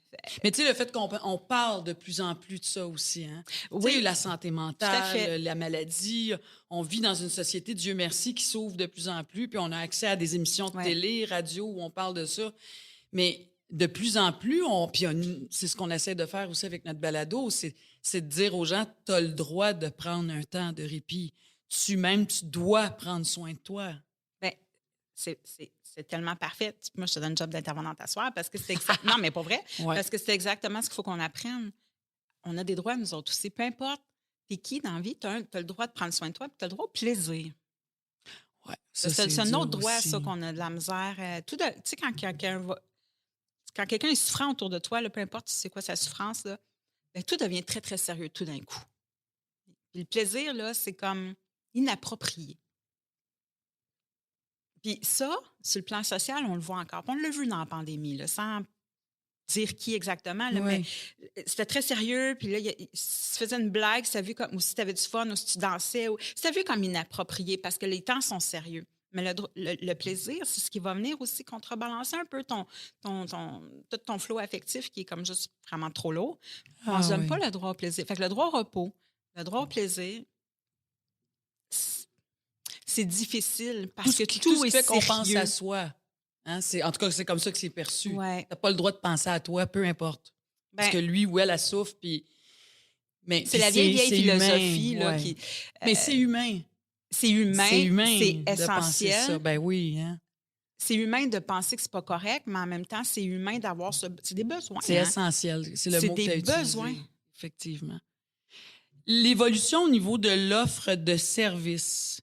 Mais tu sais, le fait qu'on parle de plus en plus de ça aussi. Hein? Oui. Tu sais, la santé mentale, la maladie. On vit dans une société, Dieu merci, qui s'ouvre de plus en plus. Puis on a accès à des émissions de télé, radio où on parle de ça. Mais de plus en plus, c'est ce qu'on essaie de faire aussi avec notre balado, c'est de dire aux gens, tu as le droit de prendre un temps de répit. Tu dois prendre soin de toi. Bien, c'est tellement parfait. Moi, je te donne le job d'intervenante à soir parce que c'est exactement... Non, mais pas vrai. Parce que c'est exactement ce qu'il faut qu'on apprenne. On a des droits, nous autres aussi. Peu importe t'es qui dans la vie, tu as le droit de prendre soin de toi puis tu as le droit au plaisir. Oui, c'est un autre droit, ça, qu'on a de la misère. Tu sais, quand quelqu'un est souffrant autour de toi, là, peu importe c'est quoi sa souffrance, là, bien, tout devient très, très sérieux tout d'un coup. Puis le plaisir, là, c'est comme inapproprié. Puis ça, sur le plan social, on le voit encore. On l'a vu dans la pandémie, là, sans dire qui exactement, là, mais c'était très sérieux. Puis là, si tu faisais une blague, c'était vu comme, ou si tu avais du fun, ou si tu dansais, c'était vu comme inapproprié parce que les temps sont sérieux. Mais le plaisir, c'est ce qui va venir aussi contrebalancer un peu tout ton flot affectif qui est comme juste vraiment trop lourd. On ne donne pas le droit au plaisir. Fait que le droit au repos, le droit au plaisir, c'est difficile parce que tout est fait qu'on sérieux. pense à soi. Hein? En tout cas, c'est comme ça que c'est perçu. Ouais. Tu n'as pas le droit de penser à toi, peu importe. Parce que lui ou elle souffre. C'est la vieille philosophie. Humain, là, qui, mais c'est humain. C'est humain, c'est essentiel. Ça. Ben oui, hein? C'est humain de penser que c'est pas correct, mais en même temps, c'est humain d'avoir c'est des besoins. C'est essentiel. C'est le mot que tu as utilisé. C'est des besoins. Effectivement. L'évolution au niveau de l'offre de services.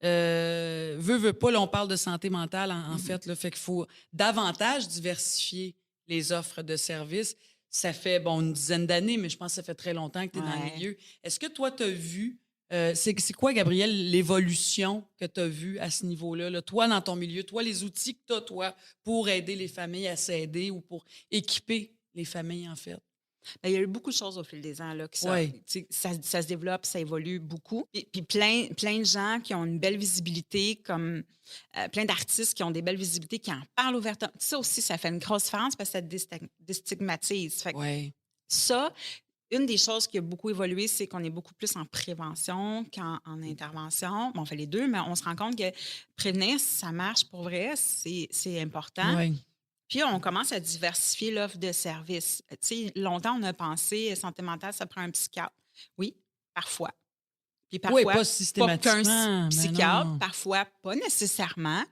Veut pas, là, on parle de santé mentale, en fait. Là, fait qu'il faut davantage diversifier les offres de services. Ça fait, une dizaine d'années, mais je pense que ça fait très longtemps que tu es dans le milieu. Est-ce que toi, tu as vu... c'est quoi, Gabrielle, l'évolution que tu as vue à ce niveau-là? Là? Toi, dans ton milieu, toi, les outils que tu as, toi, pour aider les familles à s'aider ou pour équiper les familles, en fait? Bien, il y a eu beaucoup de choses au fil des ans. Là, ça se développe, ça évolue beaucoup. Puis plein de gens qui ont une belle visibilité, comme plein d'artistes qui ont des belles visibilités, qui en parlent ouvertement. Ça aussi, ça fait une grosse différence parce que ça déstigmatise. Fait que ça, une des choses qui a beaucoup évolué, c'est qu'on est beaucoup plus en prévention qu'en intervention. Bon, on fait les deux, mais on se rend compte que prévenir, ça marche pour vrai, c'est important. Oui. Puis, on commence à diversifier l'offre de services. Tu sais, longtemps, on a pensé santé mentale, ça prend un psychiatre. Oui, parfois. Puis Oui, parfois, pas systématiquement. qu'un mais psychiatre, non. parfois pas nécessairement.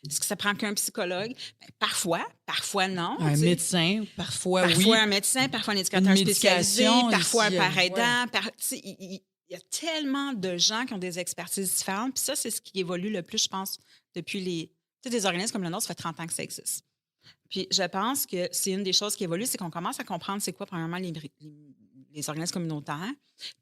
Est-ce que ça prend qu'un psychologue? Ben, parfois non. Un tu sais. médecin, parfois oui. Parfois un médecin, parfois un éducateur Une spécialisé, médication, parfois un ici, parent aidant. ouais. Tu sais, il y a tellement de gens qui ont des expertises différentes. Puis ça, c'est ce qui évolue le plus, je pense, depuis les... Tu sais, des organismes comme le nôtre, ça fait 30 ans que ça existe. Puis je pense que c'est une des choses qui évolue, c'est qu'on commence à comprendre c'est quoi, premièrement, les organismes communautaires.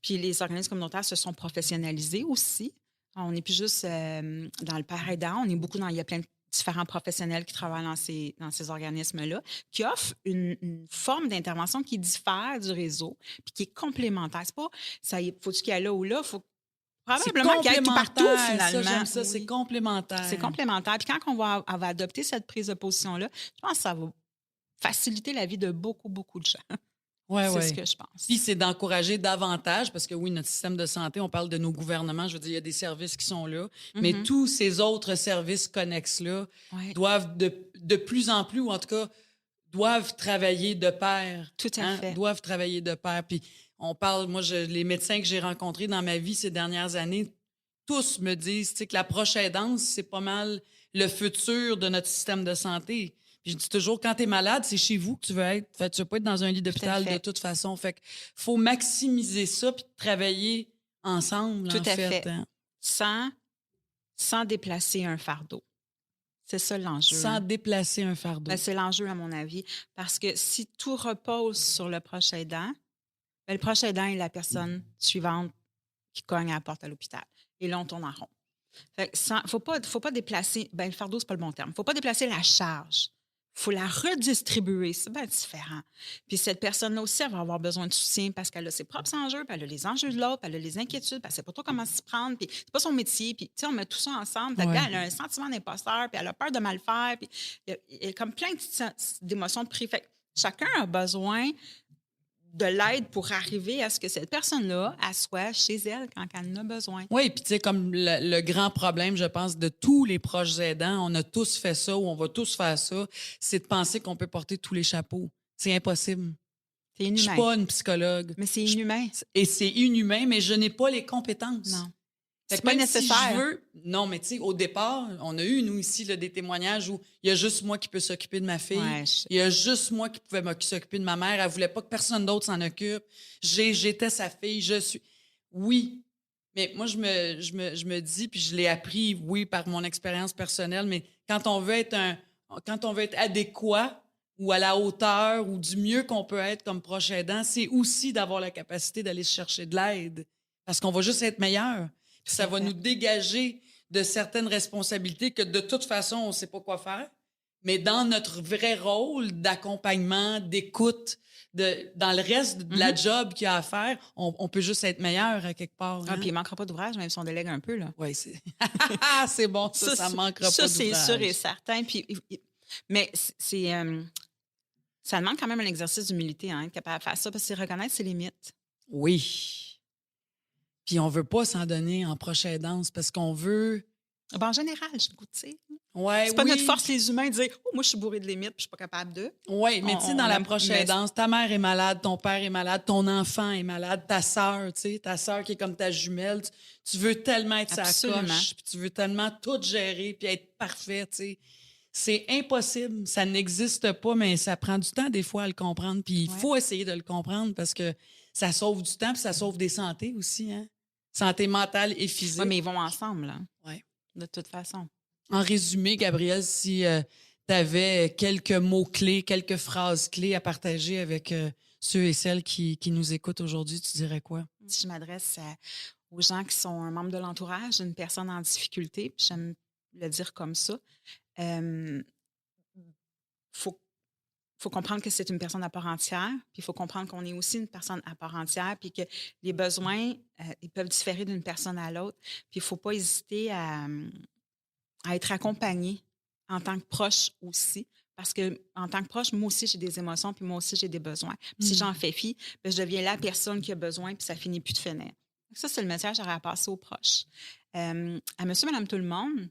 Puis les organismes communautaires se sont professionnalisés aussi. On n'est plus juste dans le parent aidant, on est beaucoup dans... Il y a plein de différents professionnels qui travaillent dans ces organismes-là, qui offrent une forme d'intervention qui diffère du réseau, puis qui est complémentaire. C'est pas, ça faut-tu qu'il y ait là ou là, il faut probablement qu'il y ait tout partout, finalement. Ça, j'aime ça, Oui. c'est complémentaire. C'est complémentaire. Puis quand on va adopter cette prise de position-là, je pense que ça va faciliter la vie de beaucoup, beaucoup de gens. Ouais, C'est ouais. ce que je pense. Puis c'est d'encourager davantage, parce que oui, notre système de santé, on parle de nos gouvernements, je veux dire, il y a des services qui sont là, mais tous ces autres services connexes-là Ouais. doivent de plus en plus, ou en tout cas, doivent travailler de pair. Tout à fait. Doivent travailler de pair. Puis on parle, moi, les médecins que j'ai rencontrés dans ma vie ces dernières années, tous me disent tu sais, que la proche aidance, c'est pas mal le futur de notre système de santé. Puis je dis toujours, quand tu es malade, c'est chez vous que tu veux être. Fait, tu veux pas être dans un lit d'hôpital fait. de toute façon. Fait qu'il faut maximiser ça puis travailler ensemble, Tout en à fait. fait. Hein. Sans déplacer un fardeau. C'est ça l'enjeu. Sans déplacer un fardeau. Ben, c'est l'enjeu, à mon avis. Parce que si tout repose sur le proche aidant, ben, le proche aidant est la personne suivante qui cogne à la porte à l'hôpital. Et là, on tourne en rond. Fait que faut pas déplacer... Ben, le fardeau, c'est pas le bon terme. Faut pas déplacer la charge. Faut la redistribuer. C'est bien différent. Puis cette personne-là aussi, elle va avoir besoin de soutien parce qu'elle a ses propres enjeux, puis elle a les enjeux de l'autre, puis elle a les inquiétudes, puis elle sait pas trop comment s'y prendre, puis c'est pas son métier. Puis, tu sais, on met tout ça ensemble. Fait que là, elle a un sentiment d'imposteur, puis elle a peur de mal faire, puis il y a comme plein d'émotions de prix. Fait que chacun a besoin de l'aide pour arriver à ce que cette personne-là, elle soit chez elle quand elle en a besoin. Oui, puis tu sais, comme le grand problème, je pense, de tous les proches aidants, on a tous fait ça ou on va tous faire ça, c'est de penser qu'on peut porter tous les chapeaux. C'est impossible. C'est Je inhumain. suis pas une psychologue. Mais c'est inhumain. Et c'est inhumain, mais je n'ai pas les compétences. Non. Fait C'est que pas même nécessaire. Si je veux, non, mais tu sais, au départ, on a eu, nous, ici, là, des témoignages où il y a juste moi qui peux s'occuper de ma fille. Ouais, Il y a juste moi qui pouvais s'occuper de ma mère. Elle voulait pas que personne d'autre s'en occupe. J'étais sa fille. Je suis... Oui, mais moi, je me dis, puis je l'ai appris, oui, par mon expérience personnelle, mais quand on veut être adéquat ou à la hauteur ou du mieux qu'on peut être comme proche aidant, c'est aussi d'avoir la capacité d'aller se chercher de l'aide. Parce qu'on va juste être meilleur. Puis ça va nous dégager de certaines responsabilités que de toute façon, on ne sait pas quoi faire. Mais dans notre vrai rôle d'accompagnement, d'écoute, dans le reste de la job qu'il y a à faire, on peut juste être meilleur à quelque part. Ah, Hein? puis il ne manquera pas d'ouvrage, même si on délègue un peu. Là. Oui, c'est... c'est bon, ça manquera pas Ça, c'est d'ouvrage. sûr et certain. Puis, mais ça demande quand même un exercice d'humilité, hein, être capable de faire ça, parce que c'est reconnaître ses limites. Oui. Puis on veut pas s'en donner en proche aidance parce qu'on veut... Ben, en général, je goûte, tu sais. Ouais, C'est pas oui. notre force, les humains, de dire « Oh, moi, je suis bourré de limites, puis je suis pas capable de... » Oui, mais tu sais, dans la proche mais- aidance, ta mère est malade, ton père est malade, ton enfant est malade, ta sœur, tu sais, ta sœur qui est comme ta jumelle, tu veux tellement être sa Absolument. coche, puis tu veux tellement tout gérer, puis être parfait, tu sais. C'est impossible, ça n'existe pas, mais ça prend du temps des fois à le comprendre, puis il faut essayer de le comprendre parce que ça sauve du temps, puis ça sauve des santé aussi, hein. Santé mentale et physique. Oui, mais ils vont ensemble, là. Ouais. De toute façon. En résumé, Gabrielle, si tu avais quelques mots-clés, quelques phrases-clés à partager avec ceux et celles qui nous écoutent aujourd'hui, tu dirais quoi? Si je m'adresse aux gens qui sont un membre de l'entourage d'une personne en difficulté, puis j'aime le dire comme ça, faut comprendre que c'est une personne à part entière, puis il faut comprendre qu'on est aussi une personne à part entière, puis que les besoins, ils peuvent différer d'une personne à l'autre. Puis il ne faut pas hésiter à être accompagné en tant que proche aussi Parce que en tant que proche, moi aussi, j'ai des émotions, puis moi aussi, j'ai des besoins. Puis si j'en fais fi, ben, je deviens la personne qui a besoin, puis ça finit plus de finir. Ça, c'est le message que j'aurais à passer aux proches. À monsieur, madame, tout le monde,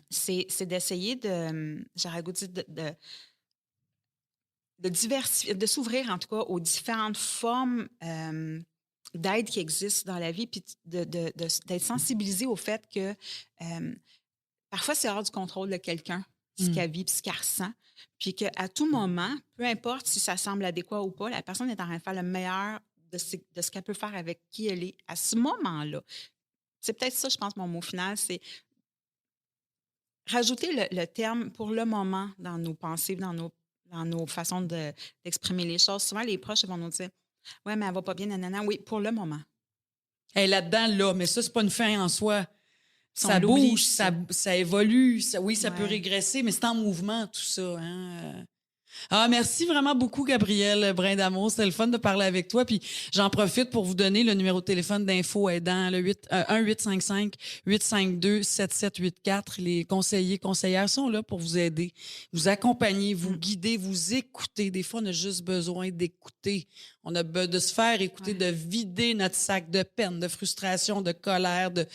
c'est d'essayer j'aurais le goût de dire de diversifier, de s'ouvrir en tout cas aux différentes formes d'aide qui existent dans la vie, puis d'être sensibilisé au fait que parfois c'est hors du contrôle de quelqu'un, ce qu'elle vit puis ce qu'elle ressent, puis qu'à tout moment, peu importe si ça semble adéquat ou pas, la personne est en train de faire le meilleur de ce qu'elle peut faire avec qui elle est à ce moment-là. C'est peut-être ça, je pense, mon mot final, c'est rajouter le terme « pour le moment » dans nos pensées, dans nos façons d'exprimer les choses. Souvent, les proches vont nous dire « ouais, mais elle va pas bien, nanana. » Oui, pour le moment. Elle est là-dedans, là, mais ça, c'est pas une fin en soi. Ça On l'oublie, bouge, ça évolue. Ça peut Ouais. régresser, mais c'est en mouvement, tout ça. Hein? Ah, merci vraiment beaucoup, Gabrielle Brindamour. C'était le fun de parler avec toi. Puis j'en profite pour vous donner le numéro de téléphone d'Info Aidant, le 1-855-852-7784. Les conseillers, conseillères sont là pour vous aider, vous accompagner, vous guider, vous écouter. Des fois, on a juste besoin d'écouter. On a besoin de se faire écouter, de vider notre sac de peine, de frustration, de colère, de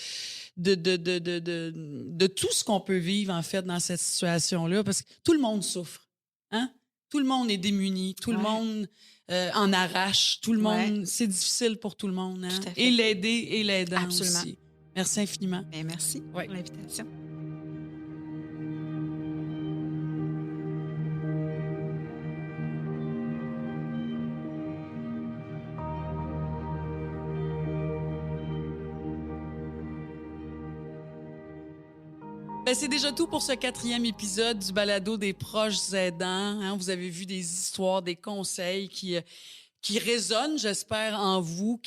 tout ce qu'on peut vivre, en fait, dans cette situation-là. Parce que tout le monde souffre. Hein? Tout le monde est démuni, tout le monde en arrache, tout le monde, c'est difficile pour tout le monde. Hein? Tout à fait. Et l'aider et l'aidant Absolument. aussi. Merci infiniment. Bien, merci pour l'invitation. Ben, c'est déjà tout pour ce 4e épisode du balado des proches aidants. Hein? Vous avez vu des histoires, des conseils qui résonne, j'espère, en vous,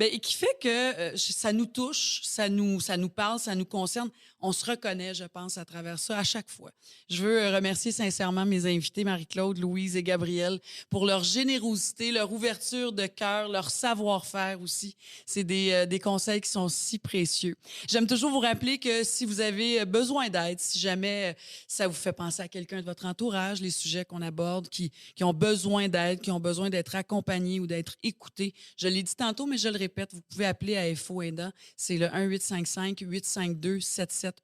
et qui fait que ça nous touche, ça nous parle, ça nous concerne. On se reconnaît, je pense, à travers ça à chaque fois. Je veux remercier sincèrement mes invités, Marie-Claude, Louise et Gabrielle, pour leur générosité, leur ouverture de cœur, leur savoir-faire aussi. C'est des conseils qui sont si précieux. J'aime toujours vous rappeler que si vous avez besoin d'aide, si jamais ça vous fait penser à quelqu'un de votre entourage, les sujets qu'on aborde, qui ont besoin d'aide, qui ont besoin d'être accompagnés ou d'être écoutés, je l'ai dit tantôt, mais je le répète, vous pouvez appeler à Info Aidant. C'est le 1-855-852-7784.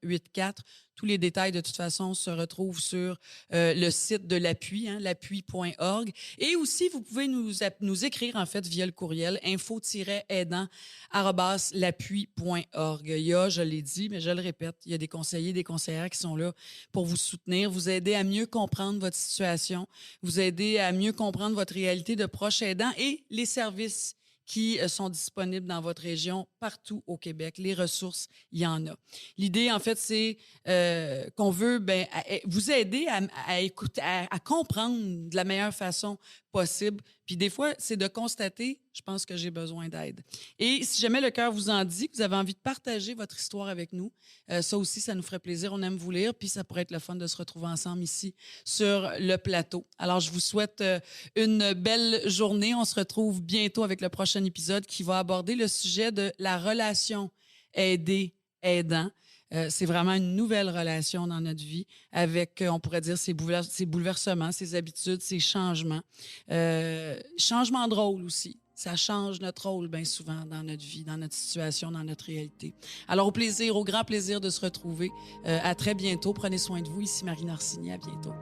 Tous les détails, de toute façon, se retrouvent sur le site de l'appui, hein, l'appui.org. Et aussi, vous pouvez nous écrire, en fait, via le courriel info-aidant@l'appui.org. Il y a, je l'ai dit, mais je le répète, il y a des conseillers, des conseillères qui sont là pour vous soutenir, vous aider à mieux comprendre votre situation, vous aider à mieux comprendre votre réalité de proche aidant et les services qui sont disponibles dans votre région partout au Québec. Les ressources, il y en a. L'idée, en fait, c'est qu'on veut vous aider à écouter, à comprendre de la meilleure façon possible. Puis des fois, c'est de constater, je pense que j'ai besoin d'aide. Et si jamais le cœur vous en dit, que vous avez envie de partager votre histoire avec nous, ça aussi, ça nous ferait plaisir. On aime vous lire, puis ça pourrait être le fun de se retrouver ensemble ici sur le plateau. Alors, je vous souhaite une belle journée. On se retrouve bientôt avec le prochain épisode qui va aborder le sujet de la relation aidé-aidant. C'est vraiment une nouvelle relation dans notre vie avec, on pourrait dire, ses bouleversements, ses habitudes, ses changements. Changements de rôle aussi. Ça change notre rôle bien souvent dans notre vie, dans notre situation, dans notre réalité. Alors, au grand plaisir de se retrouver. À très bientôt. Prenez soin de vous. Ici Marie Narcigny. À bientôt.